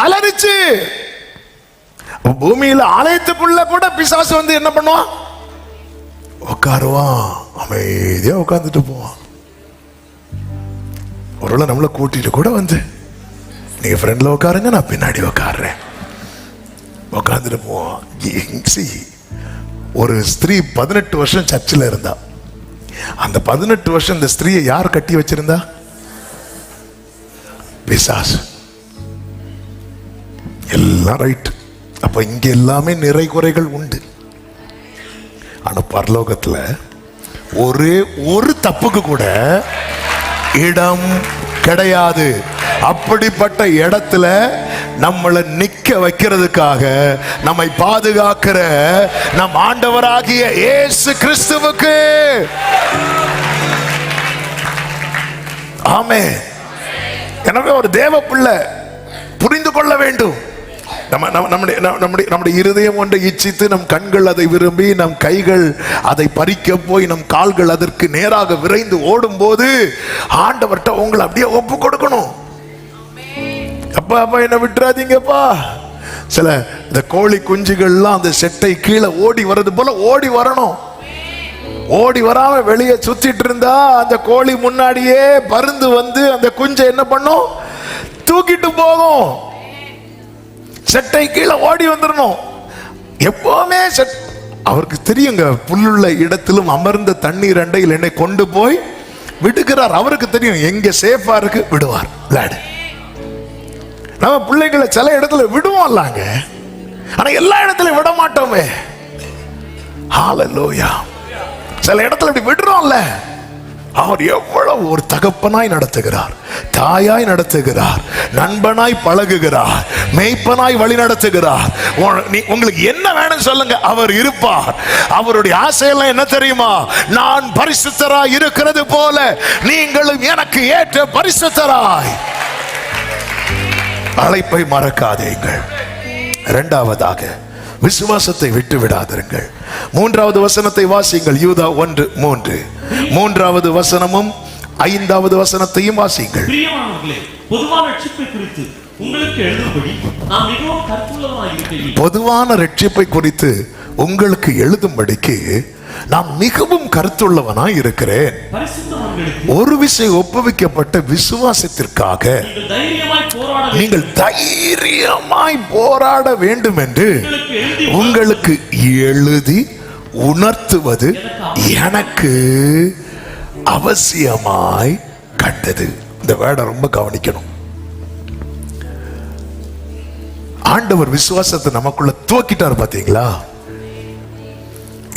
Speaker 2: அலறிச்சு. பூமியில ஆலயத்துக்குள்ள கூட பிசாசு வந்து என்ன பண்ணுவான்? உட்காருவான், அமைதியா உட்கார்ந்துட்டு போவான். ஒருவேளை நம்மளை கூட்டிட்டு கூட வந்து, நீங்க ஃப்ரெண்ட்ல உட்காருங்க, நான் பின்னாடி உட்காடுறேன், உட்காந்துட்டு போவான். ஒரு ஸ்திரீ 18 வருஷம் சர்ச்சில் இருந்தா. அந்த 18 வருஷம் இந்த ஸ்திரீயை யார் கட்டி வச்சிருந்தா? பிசாசு. எல்லாம் ரைட். அப்ப இங்க எல்லாமே நிறை குறைகள் உண்டு. ஆனா பரலோகத்துல ஒரே ஒரு தப்புக்கு கூட இடம் கிடையாது. அப்படிப்பட்ட இடத்துல நம்மளை நிக்க வைக்கிறதுக்காக நம்மை பாதுகாக்கிற நம் ஆண்டவராகிய இயேசு கிறிஸ்துவுக்கு ஆமென். எனவே ஒரு தேவ பிள்ளை புரிந்து கொள்ள வேண்டும். நம்முடைய இருதயம் ஒன்றை இச்சித்து, நம் கண்கள் அதை விரும்பி, நம் கைகள் அதை பறிக்க போய், நம் கால்கள் அதற்கு நேராக விரைந்து ஓடும் போது ஆண்டவர்கிட்ட உங்களை அப்படியே ஒப்பு கொடுக்கணும். அப்பா அப்பா என்ன விட்டுறாதீங்கப்பா. சில இந்த கோழி குஞ்சுகள்லாம் அந்த செட்டை கீழே ஓடி வர்றது போல ஓடி வரணும். ஓடி வராம வெளியே சுத்திட்டு இருந்தா அந்த கோழி முன்னாடியே பருந்து வந்து அந்த குஞ்சை என்ன பண்ணும்? தூக்கிட்டு போகும். செட்டை கீழே ஓடி வந்துடணும். எப்பவுமே அவருக்கு தெரியுங்க, புல்லுள்ள இடத்திலும் அமர்ந்த தண்ணீர் அண்டையில் என்னை கொண்டு போய் விடுகிறார். அவருக்கு தெரியும் எங்க சேஃபா இருக்கு, விடுவார். விளையாடு. நம்ம பிள்ளைகளை சில இடத்துல விடுவோம்லாங்க, ஆனா எல்லா இடத்துலயும் விட மாட்டோமே. ஹல்லேலூயா. சில இடத்துல இப்படி விடுறோம்ல. அவர் எவ்வளவு ஒரு தகப்பனாய் நடத்துகிறார், தாயாய் நடத்துகிறார், நண்பனாய் பழகுகிறார், மேய்ப்பனாய் வழி நடத்துகிறார். உங்களுக்கு என்ன வேணும் சொல்லுங்க, அவர் இருப்பார். அவருடைய ஆசையெல்லாம் என்ன தெரியுமா? நான் பரிசுத்தராய் இருக்கிறது போல நீங்களும் எனக்கு ஏற்ற பரிசுத்தராய். அழைப்பை மறக்காதீர்கள். இரண்டாவதாக விசுவாசத்தை விட்டு விடாதிருங்கள். மூன்றாவது வசனத்தை வாசிங்கள். யூதா 1:3. மூன்றாவது வசனமும் 5வது வசனத்தையும் வாசிங்கள்.
Speaker 3: பொதுவான ரட்சிப்பை குறித்து உங்களுக்கு எழுதும்படி நான் மிகவும் கருத்துள்ளவனாய் இருக்கிறேன்.
Speaker 2: பொதுவான ரட்சிப்பை குறித்து உங்களுக்கு எழுதும்படிக்கு நான் மிகவும் கருத்துள்ளவனாய் இருக்கிறேன். ஒரு விஷயம் ஒப்புவிக்கப்பட்ட விசுவாசத்திற்காக நீங்கள் தைரியமாய் போராட வேண்டும் என்று உங்களுக்கு எழுதி உணர்த்துவது எனக்கு அவசியமாய் கண்டது. இந்த வேர்டை ரொம்ப கவனிக்கணும். ஆண்டவர் விசுவாசத்தை நமக்குள்ள துவக்கிட்டார். பாத்தீங்களா?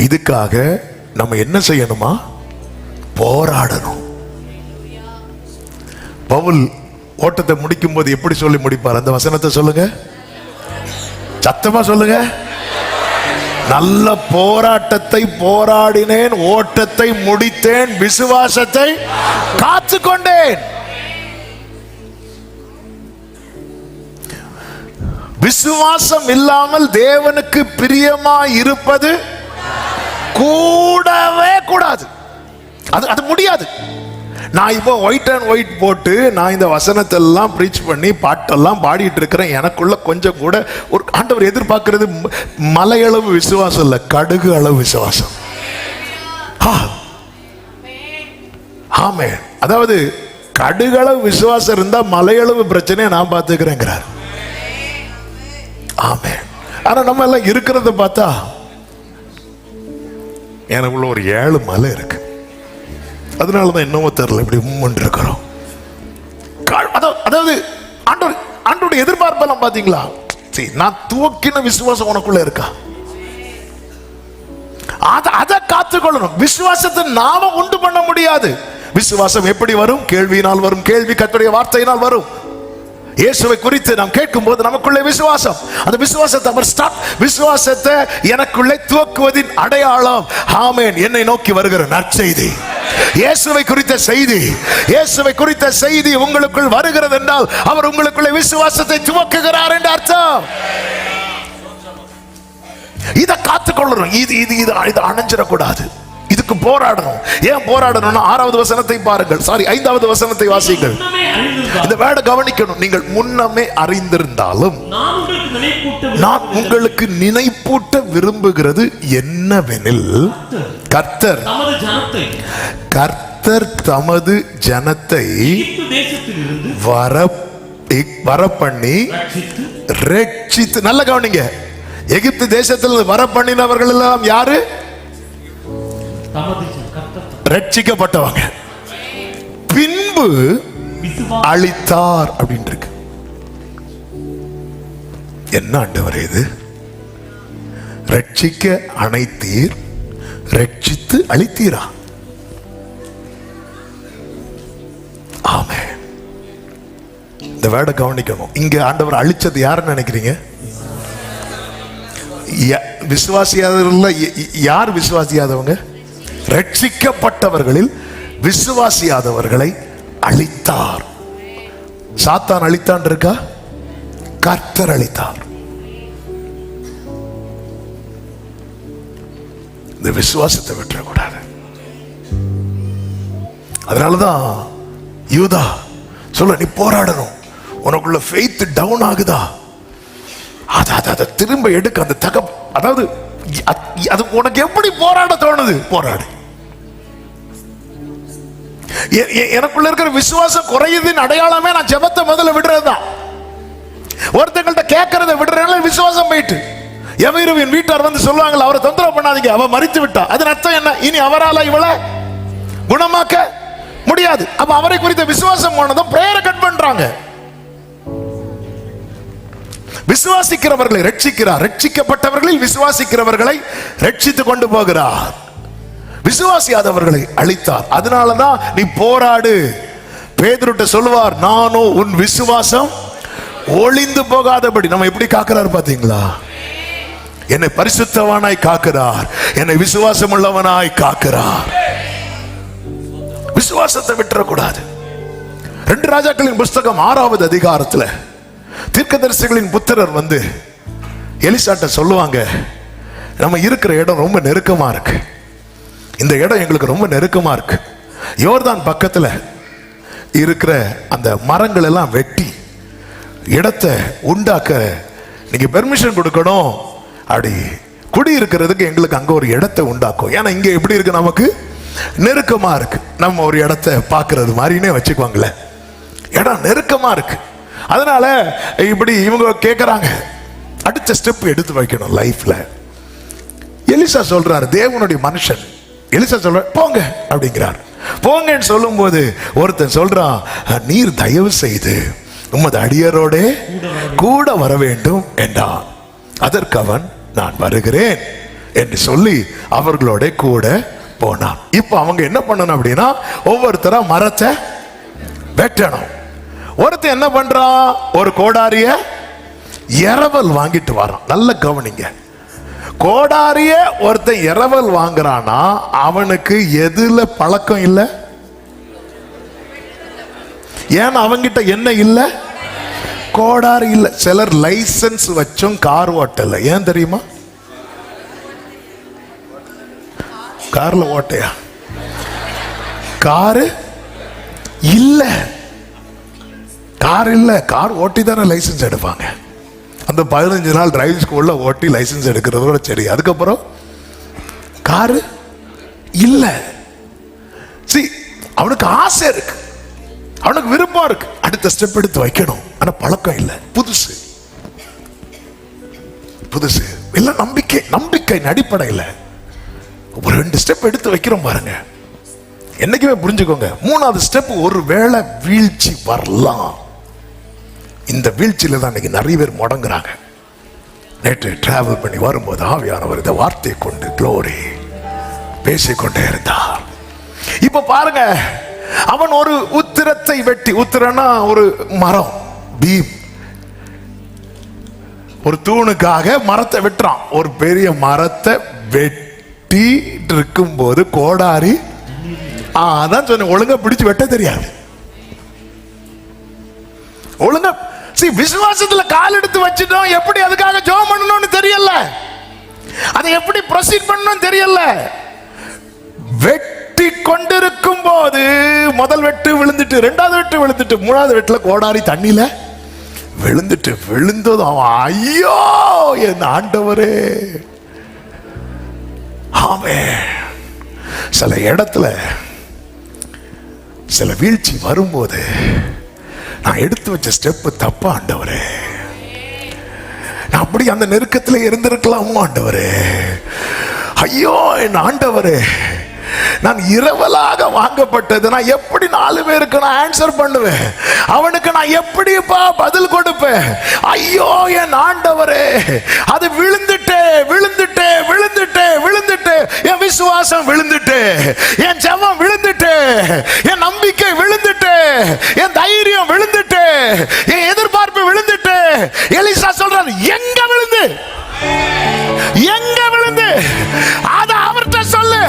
Speaker 2: இதுக்காக நம்ம என்ன செய்யணுமா? போராடணும். பவுல் ஓட்டத்தை முடிக்கும் போது எப்படி சொல்லி முடிப்பார்? அந்த வசனத்தை சொல்லுங்க, சத்தமா சொல்லுங்க. நல்ல போராட்டத்தை போராடினேன், ஓட்டத்தை முடித்தேன், விசுவாசத்தை காத்துக்கொண்டேன். விசுவாசம் இல்லாமல் தேவனுக்கு பிரியமாய் இருப்பது கூடவே கூடாது. அது முடியாது. நான் இப்போ ஒயிட் அண்ட் ஒயிட் போட்டு நான் இந்த வசனத்தை எல்லாம் ப்ரீச் பண்ணி பாட்டெல்லாம் பாடிட்டு இருக்கிறேன். எனக்குள்ள கொஞ்சம் கூட ஒரு ஆண்டவர் எதிர்பார்க்கிறது மலையளவு விசுவாசம் இல்ல, கடுகு அளவு விசுவாசம். ஆமென். அதாவது கடுகளவு விசுவாசம் இருந்தா மலையளவு பிரச்சனையை நான் பார்த்துக்கிறேங்கிறார். ஆமென். ஆனா நம்ம எல்லாம் இருக்கிறத பார்த்தா எனக்குள்ள ஒரு 7 மலை இருக்கு. அதனாலதான் என்னமோ தெரியல இப்படி இருக்கிறோம். அதாவது ஆண்டோட எதிர்பார்ப்பெல்லாம் பாத்தீங்களா? நான் துவக்கின விசுவாசம் உனக்குள்ள இருக்கா? அதை காத்துக்கொள்ளணும். விசுவாசத்தை நாம உண்டு பண்ண முடியாது. விசுவாசம் எப்படி வரும்? கேள்வியினால் வரும். கேள்வி கர்த்தருடைய வார்த்தையினால் வரும். இயேசுவை குறித்து நாம் கேட்கும் போது நமக்குள்ளே விசுவாசம், அந்த விசுவாசத்தை எனக்குள்ளே துவக்குவதின் அடையாளம் ஆமென் என்னை நோக்கி வருகிற நற்செய்தி, இயேசுவை குறித்த செய்தி. இயேசுவை குறித்த செய்தி உங்களுக்குள் வருகிறது என்றால் அவர் உங்களுக்குள்ளே விசுவாசத்தை துவக்குகிறார் என்று அர்த்தம். இதை காத்துக்கொள்ளணும். இது அணைஞ்சிடக்கூடாது. இதுக்கு போராடணும். ஏன் போராடணும்னா 6வது வசனத்தை பாருங்கள். 5வது வசனத்தை வாசிங்கள். இந்த வேர்டை கவனிக்கணும். நீங்கள் முன்னமே அறிந்திருந்தாலும் நான் உங்களுக்கு நினைப்பூட்ட விரும்புகிறது என்னவெனில், கர்த்தர் தமது ஜனத்தை வரப்பண்ணி ரட்சித்து, நல்ல கவனிங்க, எகிப்து தேசத்தில் வரப்பண்ணினவர்கள் எல்லாம் யாரு? ரட்சிக்கப்பட்டவங்க. பின்பு அழித்தார் அப்படின்னு இருக்கு. என்ன ஆண்டவரே இது? ரட்சிக்க அணைத்தீர், ரட்சித்து அழித்தீரா? ஆமென். இந்த வேர்டை கவனிக்கணும். இங்க ஆண்டவர் அழிச்சது யாருன்னு நினைக்கிறீங்க? விசுவாசியாதவர்கள். யார் விசுவாசியாதவங்க? ரட்சிக்கப்பட்டவர்களில் விசுவாசியாதவர்களை அழித்தார். சாத்தான் அழித்தான் இருக்கா? கர்த்தர் அழித்தார். இந்த விசுவாசத்தை விட்டுறக்கூடாது. அதனாலதான் யூதா சொல்ல, நீ போராடணும். உனக்குள்ள ஃபெய்த் டவுன் ஆகுதா? அதை திரும்ப எடுக்க அந்த அதாவது அது உனக்கு எப்படி போராட தோணுது? போராடு. எனக்குள்ள இருக்கிற விசுவாசம் குறையுதுன்னு அடையாளமே நான் ஜெபத்தை முதல்ல விடுறதுதான். ஒருத்தங்கள்ட்ட கேட்கறத விடுறதுனால விசுவாசம் போயிட்டு. எவருவின் வீட்டார் வந்து சொல்லுவாங்க, அவரை தொந்தரவு பண்ணாதீங்க, அவ மரித்து விட்டா. அதன் அர்த்தம் என்ன? இனி அவரால் இவளை குணமாக்க முடியாது. அப்ப அவரை குறித்த விசுவாசம் போனதும் பிரேயரை கட் பண்றாங்க. விசுவாசிக்கிறவர்களை ரட்சிக்கிறார். ரட்சிக்கப்பட்டவர்களில் விசுவாசிக்கிறவர்களை ரட்சித்துக் கொண்டு போகிறார். விசுவாசியாதவர்களை அழித்தார். அதனாலதான் நீ போராடு. பேதுருட்ட சொல்லுவார், நானோ உன் விசுவாசம் ஒளிந்து போகாதபடி. நம்ம எப்படி காக்கிறார் பாத்தீங்களா? என்னை பரிசுத்தவானாய் காக்கிறார், என்னை விசுவாசம் உள்ளவனாய் காக்கிறார். விசுவாசத்தை விட்டுறக்கூடாது. 2 ராஜாக்களின் புஸ்தகம் 6வது அதிகாரத்துல தீர்க்கதரிசிகளின் புத்திரர் வந்து எலிசாட்ட சொல்லுவாங்க, நம்ம இருக்கிற இடம் ரொம்ப நெருக்கமா இருக்கு. இந்த இடம் எங்களுக்கு ரொம்ப நெருக்கமா இருக்கு. யோர்தான் பக்கத்துல இருக்கிற அந்த மரங்கள் எல்லாம் வெட்டி இடத்தை உண்டாக்க நீங்க பெர்மிஷன் கொடுக்கணும். அப்படி குடி இருக்கிறதுக்கு எங்களுக்கு அங்க ஒரு இடத்தை உண்டாக்கும். ஏன்னா இங்க எப்படி இருக்கு? நமக்கு நெருக்கமா இருக்கு. நம்ம ஒரு இடத்தை பாக்குறது மாதிரினே வச்சுக்குவாங்களேன். இடம் நெருக்கமா இருக்கு. அதனால இப்படி இவங்க கேட்கறாங்க. அடுத்த ஸ்டெப் எடுத்து வைக்கணும் லைஃப்ல. எலிசா சொல்றாரு, தேவனுடைய மனுஷன் எலிசா சொல்ற, போங்க அப்படிங்கிறார். போங்கன்னு சொல்லும் போது ஒருத்தன் சொல்றான், நீர் தயவு செய்து உமது அடியரோட கூட வர வேண்டும் என்றான். அதற்கு அவன், நான் வருகிறேன் என்று சொல்லி அவர்களோட கூட போனான். இப்ப அவங்க என்ன பண்ணணும் அப்படின்னா, ஒவ்வொருத்தரா மரத்தை வெட்டணும். ஒருத்தன் என்ன பண்றான்? ஒரு கோடாரிய இரவல் வாங்கிட்டு வரான். நல்ல கவனிங்க. கோடாரிய ஒருத்தன் இரவல் வாங்குறானா அவனுக்கு எதுல பழக்கம் இல்லை? ஏன்னா அவங்கிட்ட என்ன இல்லை? கோடாரி இல்லை. சிலர் லைசன்ஸ் வச்சும் கார் ஓட்டல. ஏன் தெரியுமா? கார்ல ஓட்டையா? காரு இல்ல, கார் இல்ல. கார் ஓட்டி தானே லைசன்ஸ் எடுப்பாங்க. அந்த 15 நாள் டிரைவிங் ஸ்கூல்ல ஓட்டி லைசன்ஸ் எடுக்கிறதோட சரி. அதுக்கப்புறம் காரு இல்ல. அவனுக்கு ஆசை இருக்கு, அவனுக்கு விருப்பம் இருக்கு, அடுத்த ஸ்டெப் எடுத்து வைக்கணும். ஆனா பழக்கம் இல்லை. புதுசு புதுசு எல்லாம் நம்பிக்கை, நம்பிக்கையின் அடிப்படையில் ஒரு 2 ஸ்டெப் எடுத்து வைக்கிறோம் பாருங்க. என்னைக்குமே புரிஞ்சுக்கோங்க, 3வது ஸ்டெப் ஒருவேளை வீழ்ச்சி வரலாம். இந்த வீழ்ச்சியில தான் இன்னைக்கு நிறைய பேர் முடங்குறாங்க. நேற்று டிராவல் பண்ணி வரும்போது ஆவியானவர் இந்த வார்த்தையை கொண்டு க்ளோரி பேசிக்கொண்டே இருந்தார். இப்ப பாருங்க, அவன் ஒரு உத்திரத்தை வெட்டி, உத்திரனா ஒரு மரம், பீம், ஒரு தூணுக்காக மரத்தை வெட்டுறான். ஒரு பெரிய மரத்தை வெட்டி இருக்கும் போது கோடாரி, அதான் சொன்ன, ஒழுங்கா பிடிச்சு வெட்ட தெரியாது. ஒழுங்கா விசுவாசத்துல கால் எடுத்து வச்சிட்டோம், எப்படி அதுக்காக ஜெபம் பண்ணணும்னு தெரியல, அதை எப்படி ப்ரொசீட் பண்ணணும்னு தெரியல. வெட்டி கொண்டிருக்கும் போது முதல் வெட்டு விழுந்துட்டு, 2வது வெட்டு விழுந்துட்டு, 3வது வெட்டுல கோடாரி தண்ணியில விழுந்துட்டு, விழுந்ததும் அவன் ஐயோ என் ஆண்டவரே. ஆமென். சில இடத்துல சில வீழ்ச்சி வரும்போது நான் எடுத்து வச்ச ஸ்டெப் தப்பா ஆண்டவரே, நான் அப்படி அந்த நெருக்கத்தில் இருந்திருக்கலாமோ ஆண்டவரே, ஐயோ என் ஆண்டவரே, நான் இரவலாக வாங்கப்பட்டது, நான் எப்படி 4 பேருக்கு நான் ஆன்சர் பண்ணுவேன், அவனுக்கு நான் எப்படிப்பா பதில் கொடுப்பேன், ஐயோ என் ஆண்டவரே, அது விழுந்துட்டே விழுந்துட்டே விழுந்துட்டே விழுந்துட்டே, என் விசுவாசம் விழுந்துட்டே, என் ஜெபம் விழுந்துட்டே, என் நம்பிக்கை விழுந்துட்டே, என் தைரியம் விழுந்துட்டே, என் எதிர்பார்ப்பு விழுந்துட்டே. எலிசா சொல்றாரு, எங்க விழுந்து, எங்க விழுந்து, அத அவர்கிட்ட சொல்லு.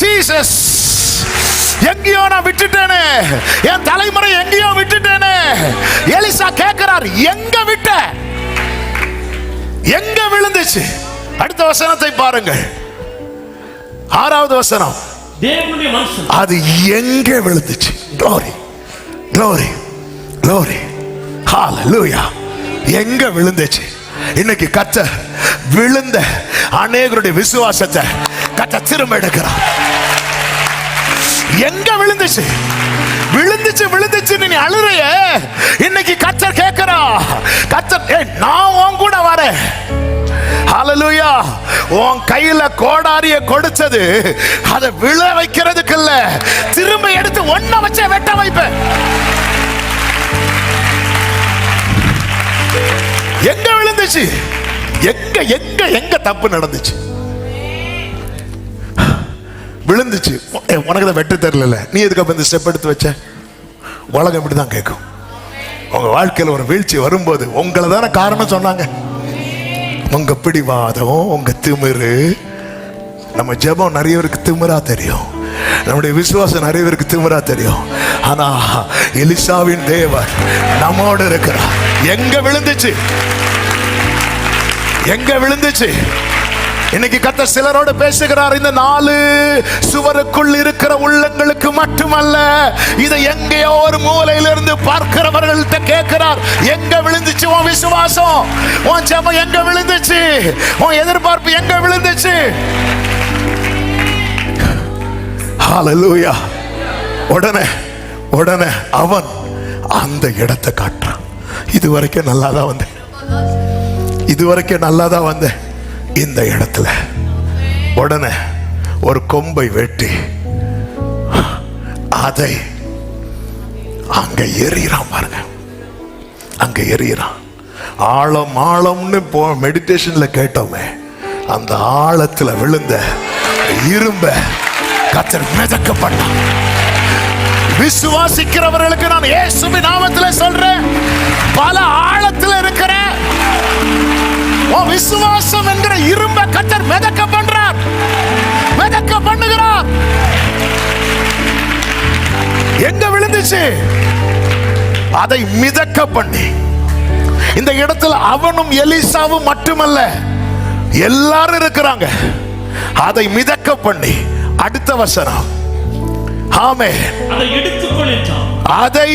Speaker 2: ஜீசஸ், எங்கேயோ நான் விட்டுட்டேனே, என் தலைமுறை எங்கேயோ விட்டுட்டேனே. எலிசா கேட்கிறார், எங்க விட்ட, எங்க விழுந்துச்சு? அடுத்த வசனத்தை பாருங்கள், 6வது வசனம்.
Speaker 3: தேவனுடைய மனுஷன்
Speaker 2: அது எங்க விழுந்துச்சு? glory glory glory hallelujah. எங்க விழுந்துச்சு? இன்னைக்கு கர்த்தர் விழுந்த அநேகருடைய விசுவாசத்தை கர்த்தர் திரும்ப எடுக்கிறார். எங்க விழுந்துச்சு? விழுந்துச்சு விழுந்துச்சு நீ அழுறைய, இன்னைக்கு கர்த்தர் கேட்கிறா, கர்த்தர் நான் உன் கூட வரேன். ஹல்லேலூயா. உன் கையில கோடாரிய கொடுத்தது அதை விழ வைக்கிறதுக்கு இல்ல, திரும்ப எடுத்து ஒன்ன வச்ச வெட்ட வைப்பேன். எங்க விழுந்துச்சு? எங்க எங்க எங்க தப்பு நடந்துச்சு? விழுந்துச்சு. உனக்கு தான் வெட்ட தெரியல, நீ எதுக்கு இந்த ஸ்டெப் எடுத்து வச்ச? உலகம் இப்படிதான் கேட்கும். உங்க வாழ்க்கையில் ஒரு வீழ்ச்சி வரும்போது உங்களை தானே காரணம் சொன்னாங்க. உங்க பிடிவாதம், உங்க திமிரு. நம்ம ஜெபம் நிறைய பேருக்கு திமிரா தெரியும், நம்முடைய விசுவாசம் நிறைய பேருக்கு திமிரா தெரியும். ஆனா எலிசாவின் தேவன் நம்மோடு இருக்கிறார். எங்க விழுந்துச்சு? எங்க விழுந்துச்சு? இன்னைக்கு கர்த்தர் சிலரோடு பேசுகிறார். இந்த 4 சுவருக்குள் இருக்கிற உள்ளங்களுக்கு மட்டுமல்ல, இதை எங்கேயோ ஒரு மூலையிலிருந்து பார்க்கிறவர்கள்ட்ட கேட்கிறார். எங்க விழுந்துச்சு உன் விசுவாசம்? உன் ஜெபம் எங்க விழுந்துச்சு? உன் எதிர்பார்ப்பு எங்க விழுந்துச்சு? ஹல்லேலூயா. உடனே அவன் அந்த இடத்தை காட்டுறான். இதுவரைக்கும் நல்லாதான் வந்தேன், இதுவரைக்கும் நல்லாதான் வந்தேன். இந்த இடத்துல உடனே ஒரு கொம்பை வெட்டி அதை அங்க எறிகிறான் பாருங்க. அங்க எறிகிறான். ஆழம் ஆழம்னு மெடிடேஷன்ல கேட்டோமே, அந்த ஆழத்துல விழுந்த இரும்ப கர்த்தர் மிதக்க பண்ணான். விசுவாசிக்கிறவர்களுக்கு நான் இயேசுவின் நாமத்தில் சொல்றேன், பல ஆழத்தில் இருக்கிற விசுவாசம் என்கிற இரும்ப கர்த்தர் மிதக்க பண்றார், மிதக்க பண்ணுகிறார். எங்க விழுந்துச்சு? அதை மிதக்க பண்ணி, இந்த இடத்துல அவனும் எலிசாவும் மட்டுமல்ல, எல்லாரும் இருக்கிறாங்க. அதை மிதக்க பண்ணி, அடுத்த வசனம், ஆமே,
Speaker 3: அதை எடுத்துக்கொள் என்றான். அதை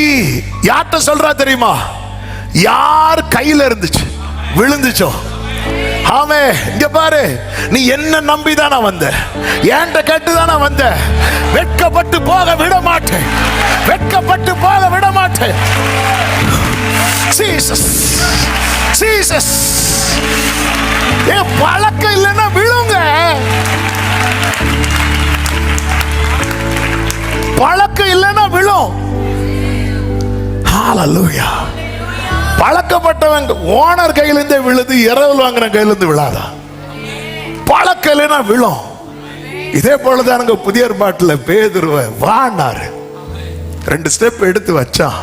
Speaker 2: யார்கிட்ட சொல்றா தெரியுமா? யார் கையில இருந்துச்சு விழுந்துச்சோ, ஆமே. இங்க பாரு, நீ என்ன நம்பிதானா வந்த? ஏன்ட்ட கேட்டுதானா வந்த? வெட்கப்பட்டு போக விட மாட்டேன், வெட்கப்பட்டு போக விட மாட்டேன். Jesus, Jesus. பழக்கம் இல்லைன்னா விழுங்க, பழக்கம் இல்லைன்னா விழும். ஹல்லேலூயா. பழக்கப்பட்டவங்க ஓனர் கையிலிருந்தே விழுது, இரவல் வாங்குற கையிலிருந்து விழாதா? பழக்கம் இல்லைன்னா விழும். இதே போலதானுங்க புதிய ஏற்பாட்டுல பேதுருவை வானாரு, 2 ஸ்டெப் எடுத்து வச்சான்,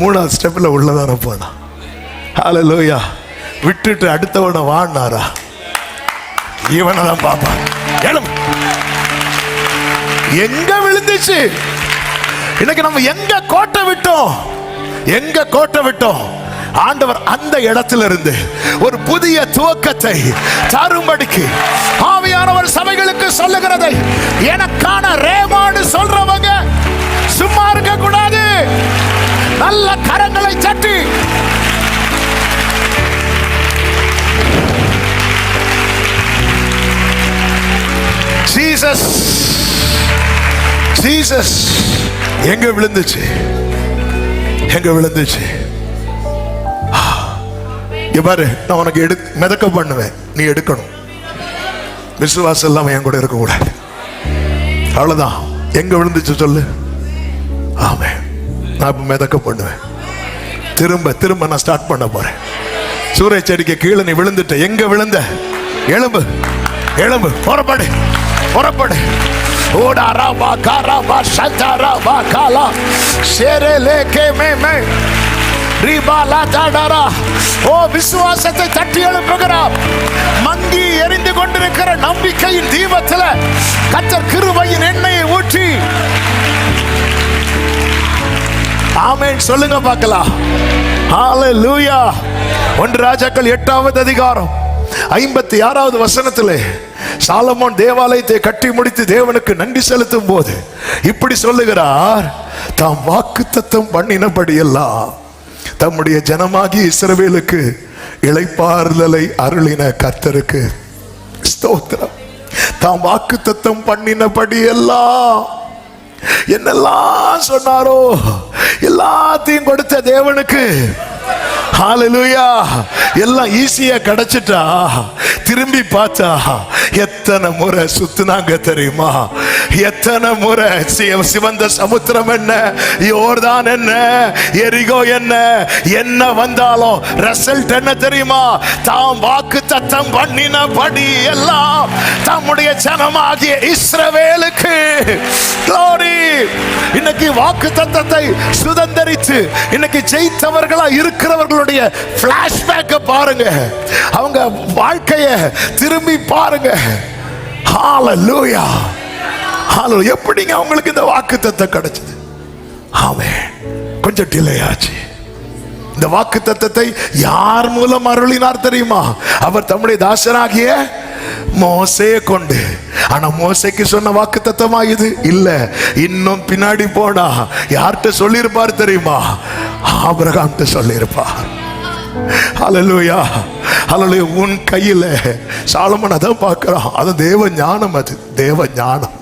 Speaker 2: 3ஆவது ஸ்டெப்ல உள்ளதான போனான். ஹல்லேலூயா. விட்டுட்டு அடுத்தவனை வானாரா? இவனை தான் பாப்பான். எங்க விழுந்துச்சு? இன்னைக்கு நம்ம எங்க கோட்டை விட்டோம்? எங்க கோட்டை விட்டோம்? ஆண்டவர் அந்த இடத்துல இருந்து ஒரு புதிய துவக்கத்தை தரும்படிக்கு ஆவியானவர் சபைகளுக்கு சொல்லுகிறதை எனக்கான ரேமான்னு சொல்றவங்க சும்மா இருக்க கூடாது. நல்ல கரங்களை தட்டி ஜீசஸ், ஜீசஸ். எங்க விழுந்துச்சு? எங்க விழுந்துச்சு? பாரு, நான் உனக்கு மிதக்க பண்ணுவேன், நீ எடுக்கணும். விசுவாசம் இல்லாம என் கூட இருக்க கூடாது. அவ்வளவுதான். எங்க விழுந்துச்சு சொல்லு. ஆமே, நான் இப்ப மிதக்க பண்ணுவேன். திரும்ப திரும்ப நான் ஸ்டார்ட் பண்ண போறேன். சூரிய செடிக்கு கீழே நீ விழுந்துட்ட. எங்க விழுந்த? எழும்பு, எழும்பு, புறப்படு, புறப்படு. ஓடாரா பா காரா பா சந்தாரா பா காலா ஷேரே லேகே மே ரீபாலா தாடாரா. ஓ, விசுவாசத்தை தட்டி எழுப்புகிறார். மங்கி எரிந்து கொண்டிருக்கிற நம்பிக்கையின் தீபத்தில் கர்த்தர் கிருபையின் எண்ணெயை ஊற்றி, ஆமென் சொல்லுங்க பார்க்கலாம். ஹல்லேலூயா. 1 ராஜாக்கள் 8வது அதிகாரம் 56வது வசனத்திலே சாலமோன் தேவாலயத்தை கட்டி முடித்து தேவனுக்கு நன்றி செலுத்தும் போது இப்படி சொல்லுகிறார், தாம் வாக்குத்தத்தம் பண்ணினபடி எல்லாம் தம்முடைய ஜனமாகி இஸ்ரவேலுக்கு இளைப்பாறுதலை அருளின கர்த்தருக்கு ஸ்தோத்திரம். தாம் வாக்குத்தத்தம் பண்ணினபடி எல்லாம் என்னெல்லாம் சொன்னாரோ எல்லாத்தையும் கொடுத்த தேவனுக்கு ஹல்லேலூயா. எல்லாம் ஈஸியா கிடைச்சிட்டா திரும்பி பார்த்தா எத்தனை முறை சுத்துனாங்க தெரியுமா? எத்தனை முறை சிவந்த சமுத்திரம் என்ன, யோர்தான் என்ன, எரிகோ என்ன, என்ன வந்தாலும் ரிசல்ட் என்ன தெரியுமா? தாம் வாக்குத்தத்தம் பண்ணினபடி எல்லாம் தம்முடைய ஜனமாகிய இஸ்ரவேலுக்கு glory. இன்னைக்கு வாக்குத்தத்தத்தை சுதந்தரித்து இன்னைக்கு ஜெயித்தவர்களா இருக்கிறவர்களுடைய பிளாஷ்பேக் பாருங்க, அவங்க வாழ்க்கைய திரும்பி பாருங்க. ஹல்லேலூயா, ஹல்லேலூயா. எப்படிங்க அவங்களுக்கு இந்த வாக்குத்தத்தம் கிடைச்சது? ஆமென். கொஞ்சம் டிலே ஆச்சு. இந்த வாக்குத்தத்தத்தை யார் மூலம் அருளினார் தெரியுமா? அவர் தம்முடைய தாசனாகிய மோசேயை கொண்டு. ஆனா மோசேக்கு சொன்ன வாக்குத்தத்தமா இது இல்ல. இன்னும் பின்னாடி போனா யார்கிட்ட சொல்லியிருப்பார் தெரியுமா? ஆபிரகாம்கிட்ட சொல்லியிருப்பார். ஹல்லேலூயா, ஹல்லேலூயா. உன் கையில சாலமோன் அதான் பார்க்கிறான். அது தேவ ஞானம், அது தேவ ஞானம்,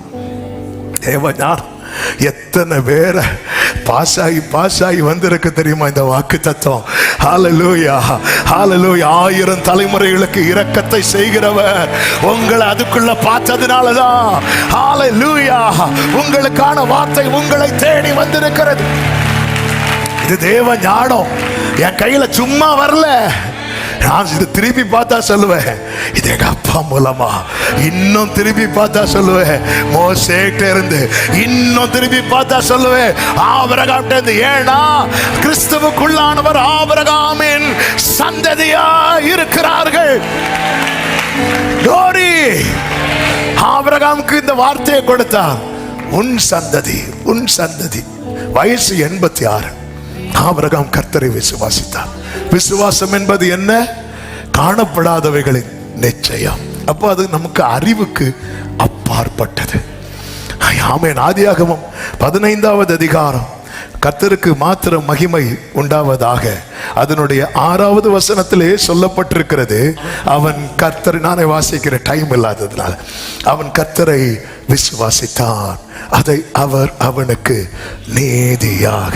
Speaker 2: தேவ ஞானம். எத்தனை பேரை பாசாகி வந்திருக்கு தெரியுமா இந்த வாக்குத்தத்தம்? ஹல்லேலூயா, ஹல்லேலூயா. 1000 தலைமுறைகளுக்கு இரக்கத்தை செய்கிறவர் உங்களை அதுக்குள்ள பார்த்ததுனாலதான் ஹல்லேலூயா உங்களுக்கான வார்த்தை உங்களை தேடி வந்திருக்கிறது. இது தேவ ஞானம். என் கையில சும்மா வரல, நான் இது திருப்பி பார்த்தா சொல்லுவேன் இது எங்க அப்பா மூலமா, இன்னும் திருப்பி பார்த்தா சொல்லுவேன் மோசேட்ட இருந்து, இன்னும் திருப்பி பார்த்தா சொல்லுவேன் ஆபிரகாம்ட்ட இருந்து. ஏன்னா கிறிஸ்துவுக்குள்ளானவர் ஆபிரகாமின் சந்ததியா இருக்கிறார்கள். ஆபிரகாமுக்கு இந்த வார்த்தையை கொடுத்தார், உன் சந்ததி, உன் சந்ததி. வயசு 86. ஆபிரகாம் கர்த்தரை விசுவாசித்தார். விசுவாசம் என்பது என்ன? காணப்படாதவைகளின் நிச்சயம். அப்போ அது நமக்கு அறிவுக்கு அப்பாற்பட்டது. ஆமென். ஆதியாகமம் 15வது அதிகாரம், கர்த்தருக்கு மாத்திரம் மகிமை உண்டாவதாக, அதனுடைய 6வது வசனத்திலே சொல்லப்பட்டிருக்கிறது, அவன் கர்த்தரை, நானே வாசிக்கிற டைம் இல்லாததுனால, அவன் கர்த்தரை விசுவாசித்தான், அதை அவர் அவனுக்கு நீதியாக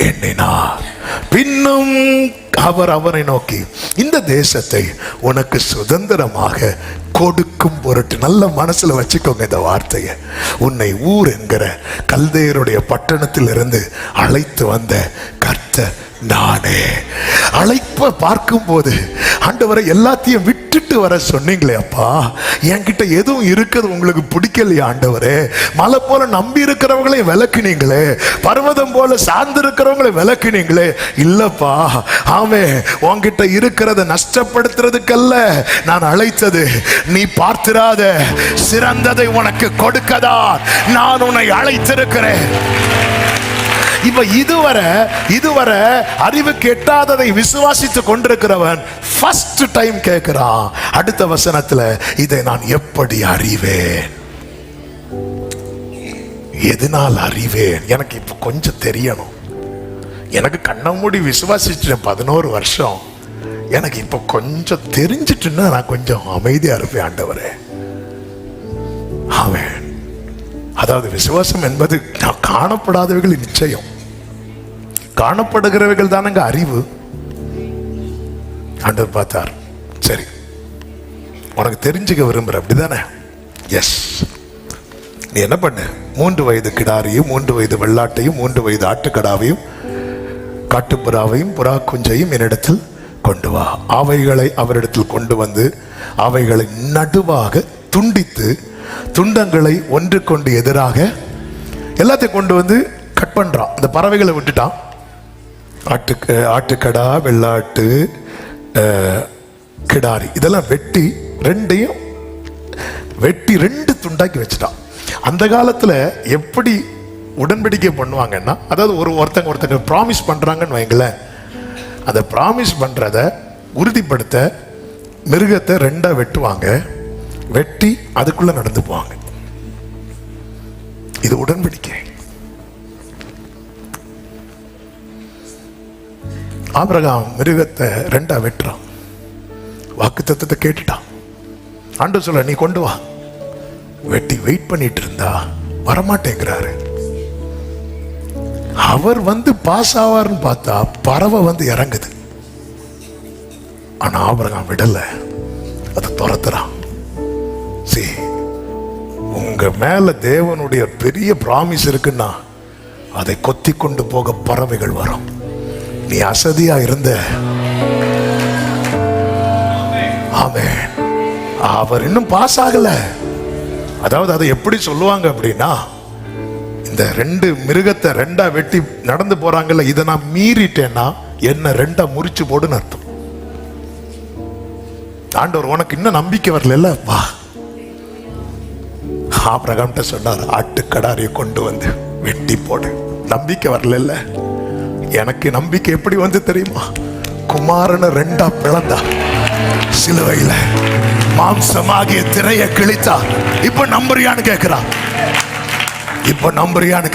Speaker 2: எண்ணினார். பின்னும் அவர் அவனை நோக்கி, இந்த தேசத்தை உனக்கு சுதந்திரமாக கொடுக்கும் பொருட்டு, நல்ல மனசுல வச்சுக்கோங்க இந்த வார்த்தையை, உன்னை ஊர் என்கிற கல்தேயருடைய பட்டணத்தில் இருந்து அழைத்து வந்த கர்த்தர் நானே. அழைப்ப பார்க்கும் போது ஆண்டவரை எல்லாத்தையும் விட்டுட்டு வர சொன்னீங்களே அப்பா, என்கிட்ட எதுவும் இருக்குது உங்களுக்கு பிடிக்கலையா ஆண்டவரே? மலை போல நம்பி இருக்கிறவங்களே விளக்குனீங்களே, பர்வதம் போல சார்ந்து இருக்கிறவங்களை விளக்குனீங்களே. இல்லப்பா, ஆமே, உன்கிட்ட இருக்கிறத நஷ்டப்படுத்துறதுக்கல்ல நான் அழைத்தது, நீ பார்த்திராத சிறந்ததை உனக்கு கொடுக்கதான் நான் உன்னை அழைத்திருக்கிறேன். இப்ப இதுவரை அறிவு கெட்டாததை விசுவாசித்து கொண்டிருக்கிறவன் ஃபர்ஸ்ட் டைம் கேட்கிறான் அடுத்த வசனத்துல, இதை நான் எப்படி அறிவேன்? எதனால் அறிவேன்? எனக்கு இப்ப கொஞ்சம் தெரியணும். எனக்கு கண்ண மூடி விசுவாசிச்சேன் 11 வருஷம், எனக்கு இப்ப கொஞ்சம் தெரிஞ்சிட்டுன்னா நான் கொஞ்சம் அமைதியா இருப்பேன் ஆண்டவரே. ஆமென். அதாவது விசுவாசம் என்பது காணப்படாதவைகள் நிச்சயம், காணப்படுகிறவைகள் தானங்க அறிவு. ஆண்டவர் பார்த்தார், சரி உனக்கு தெரிஞ்சுக்க விரும்புற, அப்படிதானே? எஸ். நீ என்ன பண்ண? 3 வயது கிடாரியும் 3 வயது வெள்ளாட்டையும் 3 வயது ஆட்டுக்கடாவையும் காட்டுப்புறாவையும் புறா குஞ்சையும் என்னிடத்தில் கொண்டு வா. அவைகளை அவரிடத்தில் கொண்டு வந்து அவைகளை நடுவாக துண்டித்து துண்டங்களை ஒன்றுக்கொண்டு எதிராக எல்லாத்தையும் கொண்டு வந்து கட் பண்றான். இந்த பறவைகளை விட்டுட்டான். ஆட்டுக்கடா, வெள்ளாட்டு, கிடாரி இதெல்லாம் வெட்டி 2 துண்டாக்கி வச்சுட்டான். அந்த காலத்துல எப்படி உடன்படிக்கை பண்ணுவாங்கன்னா, அதாவது ஒருத்தங்க ப்ராமிஸ் பண்றாங்கன்னு வைங்களேன், அந்த ப்ராமிஸ் பண்றத உறுதிப்படுத்த மிருகத்தை 2 வெட்டுவாங்க, வெட்டி அதுக்குள்ள நடந்து போவாங்க. இது உடன்படிக்கை. ஆபிரகாம் மிருகத்தை 2 வெட்டுறான். வாக்குத்தத்தத்தை கேட்டுட்டான். ஆண்டவர் சொல்ல, நீ கொண்டு வா. வெட்டி வெயிட் பண்ணிட்டு இருந்தா வரமாட்டேங்கிறாரு. அவர் வந்து பாஸ் ஆவார்னு பார்த்தா பறவை வந்து இறங்குது. ஆனா ஆபிரகாம் விடல, அதை துரத்துறான். உங்க மேல தேவனுடைய பெரிய பிராமிஸ் இருக்குன்னா அதை கொத்தி கொண்டு போக பறவைகள் வரும். நீ அசதியா இருந்த, ஆமென், அவர் இன்னும் பாஸ் ஆகல. அதாவது அதை எப்படி சொல்லுவாங்க அப்படின்னா, இந்த 2 மிருகத்தை 2 வெட்டி நடந்து போறாங்கல்ல, இதை நான் மீறிட்டேன்னா என்ன 2 முறிச்சு போடுன்னு அர்த்தம். ஆண்டவர், உனக்கு இன்னும் நம்பிக்கை வரல, வா. ஆபிரகாம்கிட்ட சொன்னார், ஆட்டுக்கடாரியை கொண்டு வந்து வெட்டி போடு. நம்பிக்கை வரல. எனக்கு நம்பிக்கை எப்படி வந்து தெரியுமா? குமாரனை 2 பிளந்தா, சிலுவையில மாம்சமாகிய திரையை கிழித்தா. இப்ப நம்புறியான்னு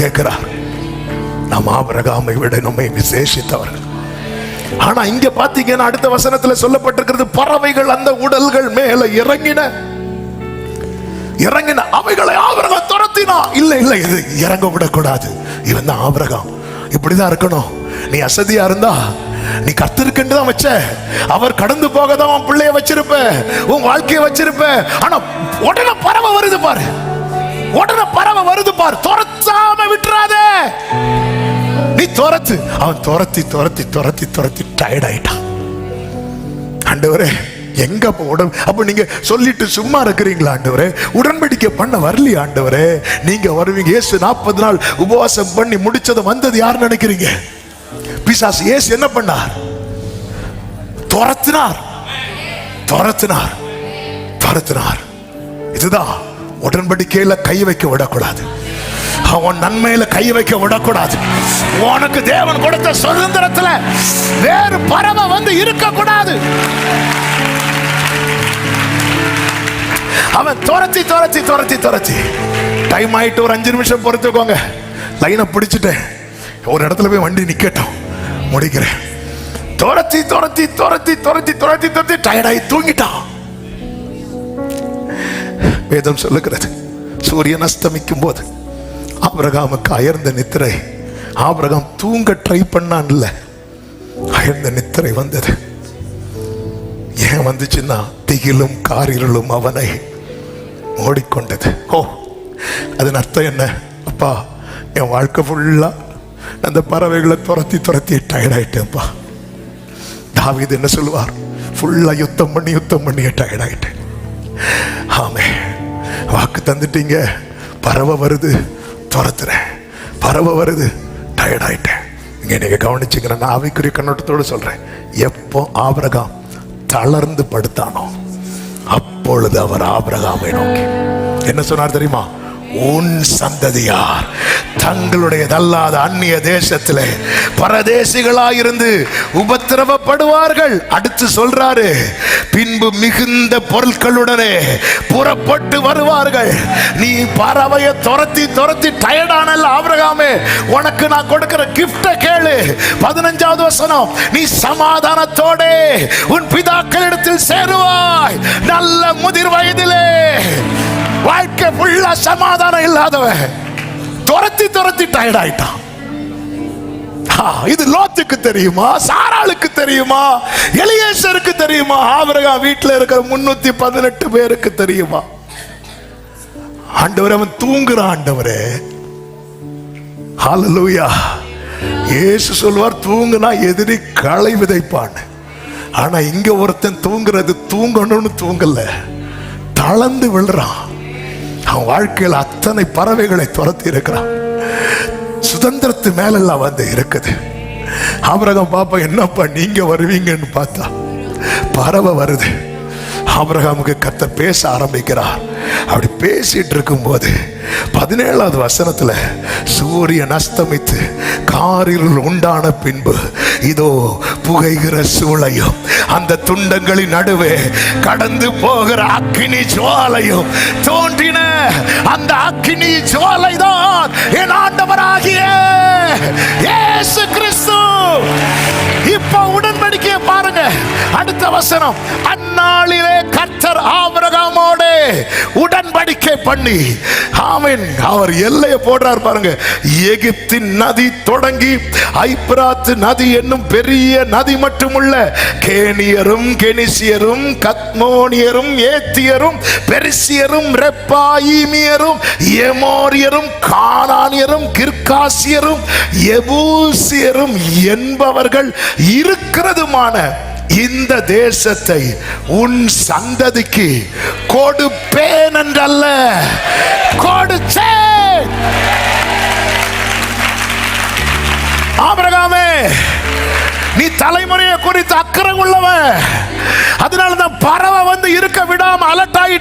Speaker 2: கேட்கிறார். நாம் ஆபிரகாமை விட நம்மை விசேஷித்தவர்கள். ஆனா இங்க பாத்தீங்கன்னா அடுத்த வசனத்துல சொல்லப்பட்டிருக்கிறது, பறவைகள் அந்த உடல்கள் மேல இறங்கின அவைகளை ஆபிரகாம் துரத்தினா. இல்ல இது இறங்க விடக்கூடாது. இவன் தான் ஆபிரகாம். இப்படிதான் இருக்கணும். நீ அசதியா இருந்தா நீ கர்த்தருக்கென்று தான் வச்ச, அவர் கடந்து போக தான் உன் பிள்ளைய வச்சிருப்ப, உன் வாழ்க்கைய வச்சிருப்ப. ஆனா உடனே பறவை வருது பாரு, துரத்தாம விட்டுறாதே. நீ துரத்து. அவன் துரத்தி டயர்ட் ஆயிட்டான். ஆண்டவரே எங்க அப்ப நீங்க சொல்லிட்டு சும்மா இருக்கிறீங்களா ஆண்டவரே? உடன்படிக்கை பண்ண வரலையா ஆண்டவரே? நீங்க வருவீங்க. இயேசு 40 நாள் உபவாசம் பண்ணி முடிச்சது வந்தது யார் நினைக்கிறீங்க? பிசாசு. இயேசு என்ன பண்ணார்? துரத்தினார். இதுதான் உடன்படிக்கையில கை வைக்க விடக்கூடாது. அவன் நன்மையில கை வைக்க விடக்கூடாது. உனக்கு தேவன் கொடுத்த சுதந்திரத்துல வேறு பறவை வந்து இருக்க கூடாது. அவன் துரத்தி டைம் ஆயிட்டு ஒரு 5 நிமிஷம் பொறுத்துக்கோங்க. லைனை பிடிச்சிட்டேன், ஒரு இடத்துல போய் வண்டி நிக்கட்டும், முடிக்கிறேன். துரத்தி டயர்டாகி தூங்கிட்டான். வேதம் சொல்லுகிறது, சூரியன் அஸ்தமிக்கும் போது ஆபிரகாமுக்கு அயர்ந்த நித்திரை. ஆபிரகாம் தூங்க ட்ரை பண்ணான், இல்ல, அயர்ந்த நித்திரை வந்தது. ஏன் வந்துச்சுன்னா திகிலும் காரிருளும் அவனை ஓடிக்கொண்டது. அதன் அர்த்தம் என்ன? அப்பா, என் வாழ்க்கை ஃபுல்லா அந்த பறவைகளை துரத்தி டயர்டாயிட்டேன்ப்பா. தாவீது என்ன சொல்லுவார்? ஃபுல்லா யுத்தம் பண்ணி டயர்டாயிட்டேன். ஆமே, வாக்கு தந்துட்டீங்க, பறவை வருது துரத்துறேன், பறவை வருது டயர்டாயிட்டேன். இங்க நீங்க கவனிச்சுக்கிறேன், நான் ஆவிக்குரிய கண்ணோட்டத்தோடு சொல்றேன். எப்போ ஆபிரகாம் தளர்ந்து படுத்தானோ அப்பொழுது அவர் ஆபிரகாமை நோக்கி என்ன சொன்னார் தெரியுமா? உன் சந்ததியார் தங்களுடையதல்லாத அந்நிய தேசத்திலே பரதேசிகளாயிருந்து உபத்திரவப்படுவார்கள். அடுத்து சொல்றாரு, பின்பு மிகுந்த பொருட்களுடனே புறப்பட்டு வருவார்கள். நீ பறவையை துரத்தி டயர்டானல்ல ஆபிரகாமே, உனக்கு நான் கொடுக்கிற கிஃப்ட கேளு. 15வது வசனம், நீ சமாதானத்தோட உன் பிதாக்களிடத்தில் சேருவாய். நல்ல முதிர் வயதிலே. வாழ்க்கை ஃபுல்லா சமாதானம் இல்லாதவன் துரத்தி டயர்ட் ஆயிட்டான். இது லோத்துக்கு தெரியுமா? சாராளுக்கு தெரியுமா? எலியேசருக்கு தெரியுமா? ஆபிரகாம் வீட்டில் இருக்கிற 318 பேருக்கு தெரியுமா? ஆண்டவரே, அவன் தூங்குறான். ஆண்டவரே, ஹல்லேலூயா. இயேசு சொல்வார், தூங்குனா எதிரி களை விதைப்பான். ஆனா இங்க ஒருத்தன் தூங்கணும்னு தூங்கல, தளர்ந்து விழுறான். அவன் வாழ்க்கையில் அத்தனை பறவைகளை துரத்தி இருக்கிறான். சுதந்திரத்து மேலெல்லாம் வந்து இருக்குது. ஆபிரகாம் பாப்பா, என்னப்பா நீங்க வருவீங்கன்னு பார்த்தா பறவை வருது. ஆபிரகாமுக்கு கர்த்தர் பேச ஆரம்பிக்கிறார். அப்படி பேசிட்டு இருக்கும் போது 17வது வசனத்துல, சூரியன் அஸ்தமித்து காரிருள் உண்டான பின்பு இதோ புகைகிற சூளையும் அந்த துண்டங்களின் நடுவே கடந்து போகிற அக்கினி ஜுவாலையும் தோன்றின. அந்த அக்கினி ஜுவாலை தான் என் ஆண்டவராகிய இயேசு கிறிஸ்து. இப்ப உடன்படிக்கையை பாருங்க. அடுத்த வசனம், அந்நாளிலே கர்த்தர் ஆபிரகாமோடு உடன்படிக்கை பண்ணி, ஆமென், அவர் எல்லையை போடுறார் பாருங்க. எகிப்தின் நதி தொடங்கி ஐப்பிராத்து நதி என்னும் பெரிய நதி மட்டுமுள்ள கேனியரும் கெனிசியரும் கத்மோனியரும் ஏத்தியரும் பெரிசியரும் ரெப்பாயிமியரும் எமோரியரும் கானானியரும் கிர்காசியரும் எபூசியரும் என்பவர்கள் இருக்கிறதுமான இந்த தேசத்தை உன் சந்ததிக்கு கொடுப்பேன் என்றல்ல, கொடுத்தேன். ஆபிரகாமே, நீ தலைமுறையை குறித்து அக்கறை உள்ளவன். அதனாலதான் பறவை வந்து இருக்க விடாம அலட்டாய்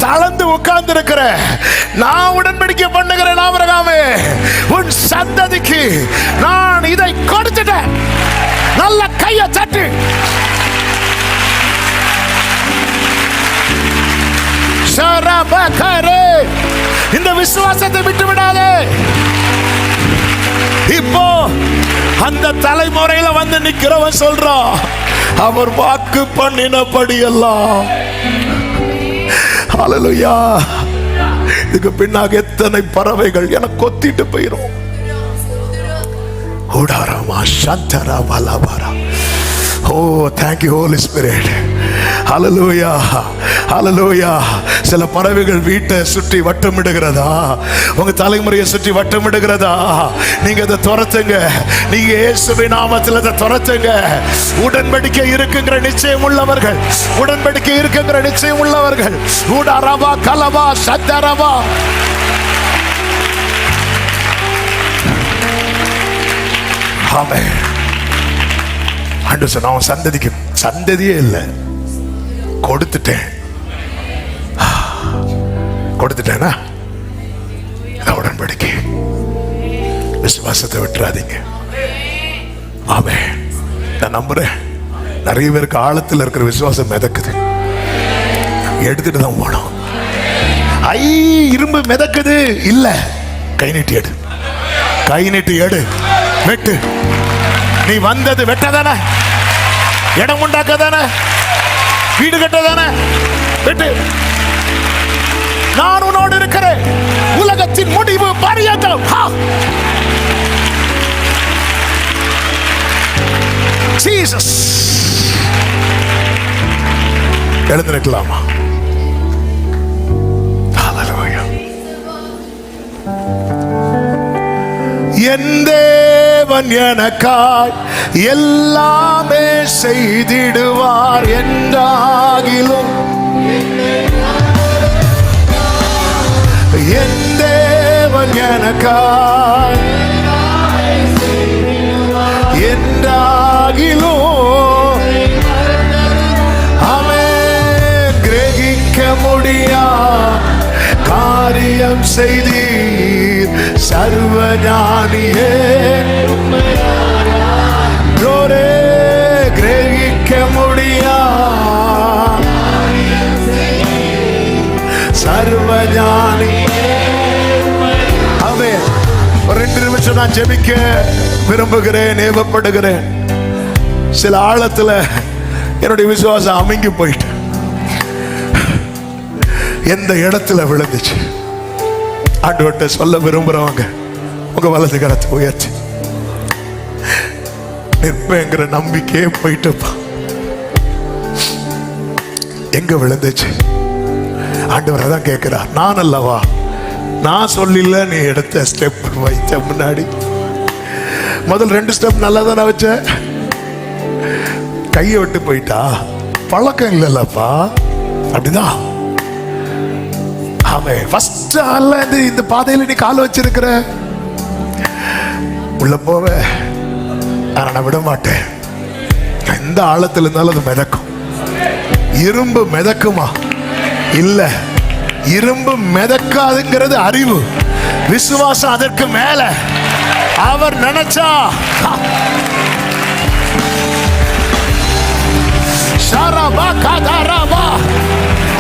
Speaker 2: தளர்ந்து உட்கார்ந்து இருக்கிற. நான் உடன்படிக்கை பண்ணுகிறேன் ஆபிரகாமே, உன் சந்ததிக்கு நான் இதை கொடுத்துட்டேன். நல்ல கையை தட்டு. இந்த விசுவாசத்தை விட்டு விடாதே. இப்போ அந்த தலைமுறையில வந்து நிக்கிறவன் சொல்றான், அவர் வாக்கு பண்ணினபடி எல்லாம். ஹல்லேலூயா. இதுக்கு பின்னாக எத்தனை பறவைகள் என கொத்திட்டு போயிரும். ஓ, thank you Holy Spirit. ஹல்லேலூயா, ஹல்லேலூயா. சில பறவைகள் வீட்டை சுற்றி வட்டமிடுகிறதா, உங்க தலைமுறையை சுற்றி வட்டமிடுகிறதா, நீங்க அதை துரத்துங்க. நீங்க இயேசுவின் நாமத்தில் அதை துரத்துங்க. உடன்படிக்கை இருக்குங்கிற நிச்சயம் உள்ளவர்கள், உடன்படிக்கை இருக்குங்கிற நிச்சயம் உள்ளவர்கள். ஊடாரவா கலவா சத்தரவா. ஆமென். ஆண்டவர் சொன்ன அவன் சந்ததிக்கு சந்ததியே இல்லை, கொடுத்துட்டேன். கொடுத்துட்டேனா உடன்படிக்கை. விசுவாசத்தை விட்டுறாதீங்க. ஆமென். நான் நம்புறேன் நிறைய பேருக்கு ஆழத்தில் இருக்கிற விசுவாசம் மிதக்குது. எடுத்துட்டு தான் போனோம். ஐ இரும்பு மிதக்குது இல்ல, கை நீட்டி எடு, கை நீட்டி எடு, வெட்டு. நீ வந்தது வெட்டதானே, இடம் உண்டாக்கதானே, வீடு கட்டதானே, வெட்டு. நான் உன்னோடு இருக்கிறேன், உலகத்தின் முடிவு பரியந்தம். ஜீசஸ். எழுந்திருக்கலாமா? என் தேவன் எனக்காய் எல்லாமே செய்திடுவார் என்றாகிலும், என் தேவன் எனக்காய் என்றாகிலும் அவன் கிரகிக்க முடியா காரியம் செய்தீர் சர்வஞானியே. கிரகிக்க முடியா சர்வஞானி. அவன் ஒரு 2 நிமிஷம் நான் ஜெபிக்க விரும்புகிறேன், ஏவப்படுகிறேன். சில ஆழத்துல என்னுடைய விசுவாசம் அமுங்கி போயிட்டு எந்த இடத்துல விழுந்துச்சு ஆண்டவர்கிட்ட சொல்ல விரும்புறவங்க உங்க வலது கரத்தை உயர்த்தி நிற்பேங்கிற நம்பிக்கையே போயிட்டுப்பா. எங்க விழுந்துச்சு ஆண்டவர் தான் கேட்கிறார். நான் அல்லவா, நான் சொல்லல நீ எடுத்த ஸ்டெப் வைத்த முன்னாடி முதல் 2 ஸ்டெப் நல்லா தானே வச்ச, கையை விட்டு போயிட்டா பழக்கம் இல்லல்லப்பா. அப்படிதான் ஆமே. ஃபர்ஸ்ட் ஆள்ல இந்த பாதையில நீ கால் வச்சிருக்கிற, உள்ள போவ, ஆனா நான் விட மாட்டேன். எந்த ஆழத்துல இருந்தாலும் அது மிதக்கும். இரும்பு மிதக்குமா? இல்ல, இரும்பு மிதக்காதுங்கிறது அறிவு. விசுவாசம் அதற்கு மேல. அவர் நினைச்சா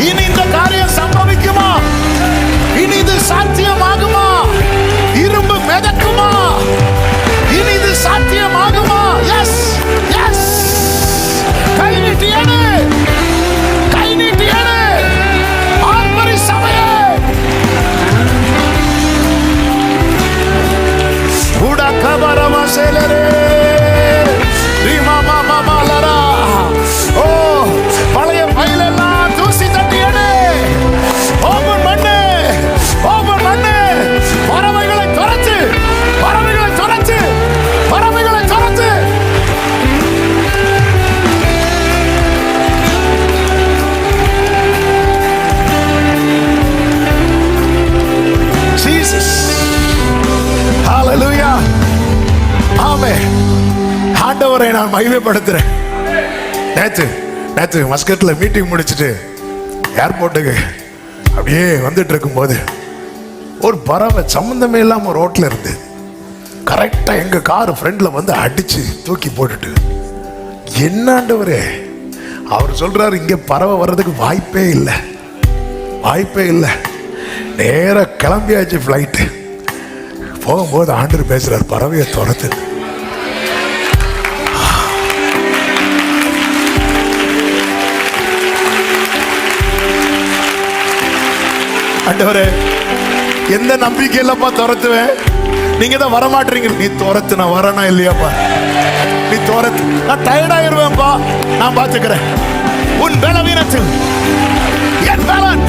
Speaker 2: இனி இந்த காரியம் சம்பவிக்குமா? இனி இது சாத்தியமாகுமா? இரும்பு மிதக்குமா? இனி இது சாத்தியமாகுமா? S S. கை நீட்டியது, கை நீட்டியது. ஆர்ப்பரி சபையே, உடா கபரமா செலரே ரீமா மாமா மாலரா. ஓ பழைய பைலெல்லாம் தூசி தட்டியது. ஓபன் பண்ணு, ஓபன் பண்ணு. பறவைகளை துரத்து, பறவைகளை துரத்து, பறவைகளை துரத்து. ஜீசஸ். ஹல்லேலூயா. ஆமென். ஆண்டவரை நான் மகிமைப்படுத்துறேன். நேற்று மஸ்கட்ல மீட்டிங் முடிச்சுட்டு ஏர்போர்ட்டுக்கு அப்படியே வந்துட்டு இருக்கும்போது ஒரு பறவை சம்பந்தமே இல்லாம ரோட்ல இருந்து கரெக்டா எங்க கார் ஃப்ரண்ட்ல வந்து அடிச்சு தூக்கி போட்டுட்டு, என்னாண்டவரே அவர் சொல்றாரு இங்க பறவை வர்றதுக்கு வாய்ப்பே இல்லை, வாய்ப்பே இல்லை. நேர கிளம்பியாச்சு ஃப்ளைட்டு. போகும்போது ஆண்டவர் பேசுறாரு, பறவையை துரத்து. ஆண்டவரே எந்த நம்பிக்கையிலப்பா துரத்துவேன்? நீங்க தான் வரமாட்டீங்க. நீ துரத்து, நான் வரணும் இல்லையாப்பா? நீ துரத்து, நான் டயர்டாயிருவேன்ப்பா, நான் பாத்துக்கிறேன். உன் பலவீனத்தை strength, என் பலன்.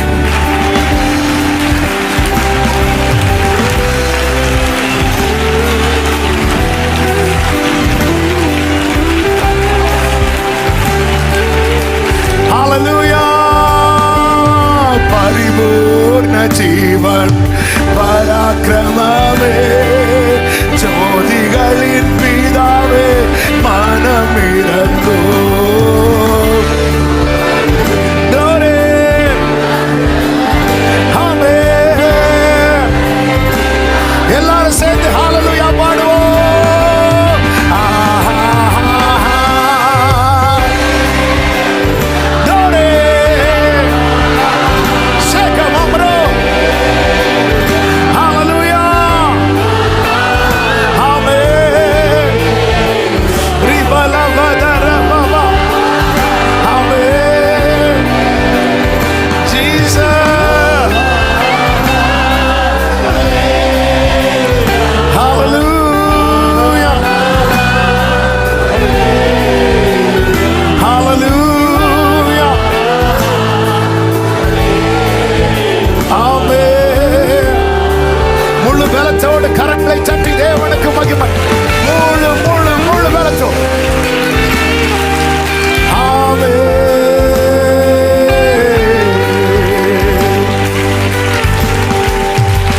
Speaker 2: Hallelujah. பரிபூர்ண ஜீவன் பராக்கிரமமே, ஜோதிகளின் பிதாவே மனமிரங்கோ. எல்லாரும் சேர்ந்து ஹalleluya பாடுவோம். கரங்களை தட்டி தேவனுக்கு மகிமை. முழு முழு முழு பலத்தோடு.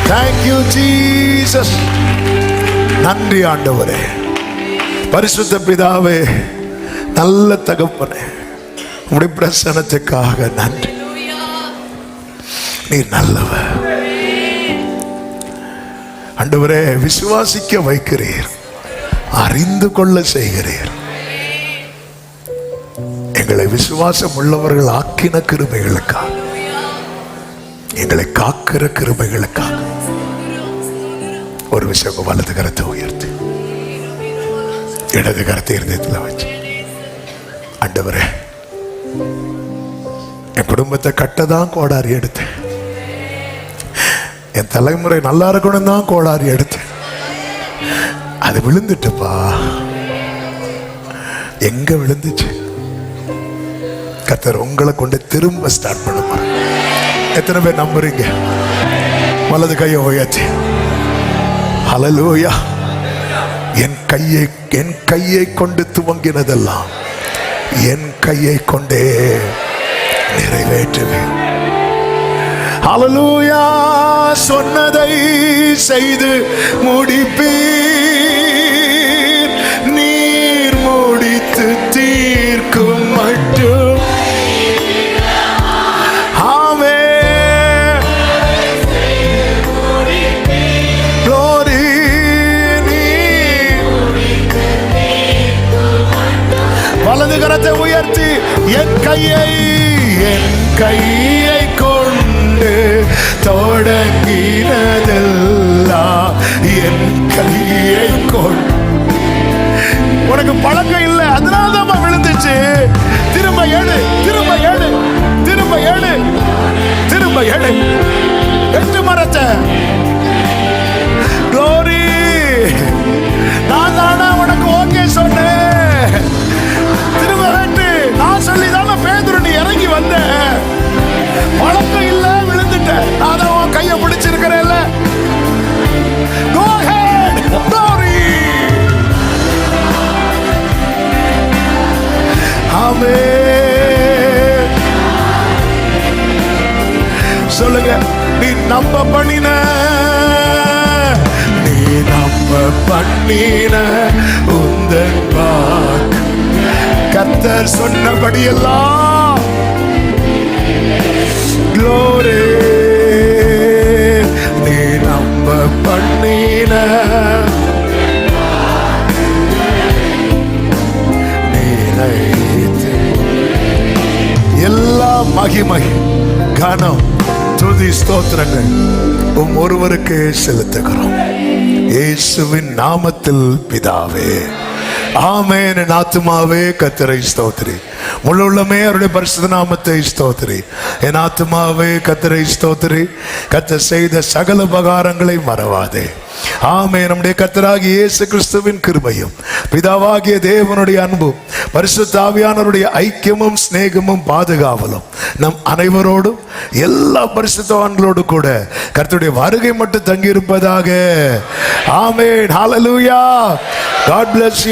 Speaker 2: Thank you Jesus. நன்றி ஆண்டவரே, பரிசுத்த பிதாவே, நல்ல தகப்பனே, உம்முடைய பிரசன்னத்துக்காக நன்றி. நீ நல்லவர் ஆண்டவரே. விசுவாசிக்க வைக்கிறீர், அறிந்து கொள்ள செய்கிறீர். எங்களை விசுவாசம் உள்ளவர்கள் ஆக்கின கிருபைகளுக்காக, எங்களை காக்கிற கிருபைகளுக்காக ஒரு விஷயம், வலது கரத்தை உயர்த்தி இடது கரத்தை இருதயத்தில் வச்சு, ஆண்டவரே என் குடும்பத்தை கட்டதான் கோடாரி எடுத்தேன், என் தலைமுறை நல்லா இருக்கணும் தான் கோளாறு எடுத்து, அது விழுந்துட்டுப்பா. எங்க விழுந்துச்சு? கர்த்தர் உங்களை கொண்டு திரும்ப ஸ்டார்ட் பண்ணுமா? எத்தனை பேர் நம்புறீங்க? வலது கையை உயர்த்தி ஹல்லேலூயா. என் கையை கொண்டு துவங்கினதெல்லாம் என் கையை கொண்டே நிறைவேற்றுவேன். ஹல்லேலூயா. சொன்னதை செய்து முடிப்பீர், நீர் முடித்து தீர்க்கும் மட்டும். ஆமென். Glory. வலது கரத்தை உயர்த்தி என் கையை கொண்டு தொடங்கினதெல்லாம் என் கையை கொண்டு. உனக்கு பழக்கம் இல்லை, அதனாலதான் விழுந்துச்சு. திரும்ப ஏழு, திரும்ப ஏழு, திரும்ப ஏழு, திரும்ப ஏழு. எட்டு மரத்தை. Glory. நான் தானே உனக்கு ஓகே சொன்னேன். திரும்ப வேண்டு. நான் சொல்லி தானே பேதுரு நீ இறங்கி வந்த. பழக்கம் இல்ல, விழுந்துட்ட. நான் தான் உன் கையை பிடிச்சிருக்கிறேன்ல. Go ahead. Glory. ஆமென். சொல்லுங்க. நீ நம்ப பண்ணின உந்தன் வாக்கு, கர்த்தர் சொன்னபடியெல்லாம். Glory. நீ நம்ப பண்ணின எல்லா மகிமை, கனம், துதி, ஸ்தோத்திரங்கள் ஒருவருக்கே செலுத்துகிறோம். இயேசுவின் நாமத்தில் பிதாவே. ஆமென். என் ஆத்துமாவே கர்த்தரை ஸ்தோத்திரி, முழு உள்ளமே அவருடைய பரிசுத்த நாமத்தை ஸ்தோத்திரி. என் ஆத்துமாவே கர்த்தரை ஸ்தோத்திரி, கர்த்தர் செய்த சகல உபகாரங்களை மறவாதே. ஆமென். நம்முடைய கர்த்தராகிய இயேசு கிறிஸ்துவின் கிருபையும் பிதாவாகிய தேவனுடைய அன்பும் பரிசுத்த ஆவியானவருடைய ஐக்கியமும் சிநேகமும் பாதுகாவலும் நம் அனைவரோடும் எல்லா பரிசுத்தவான்களோடு கூட கர்த்தருடைய வருகை மட்டும் தங்கி இருப்பதாக. ஆமென். ஹalleluya. God bless you.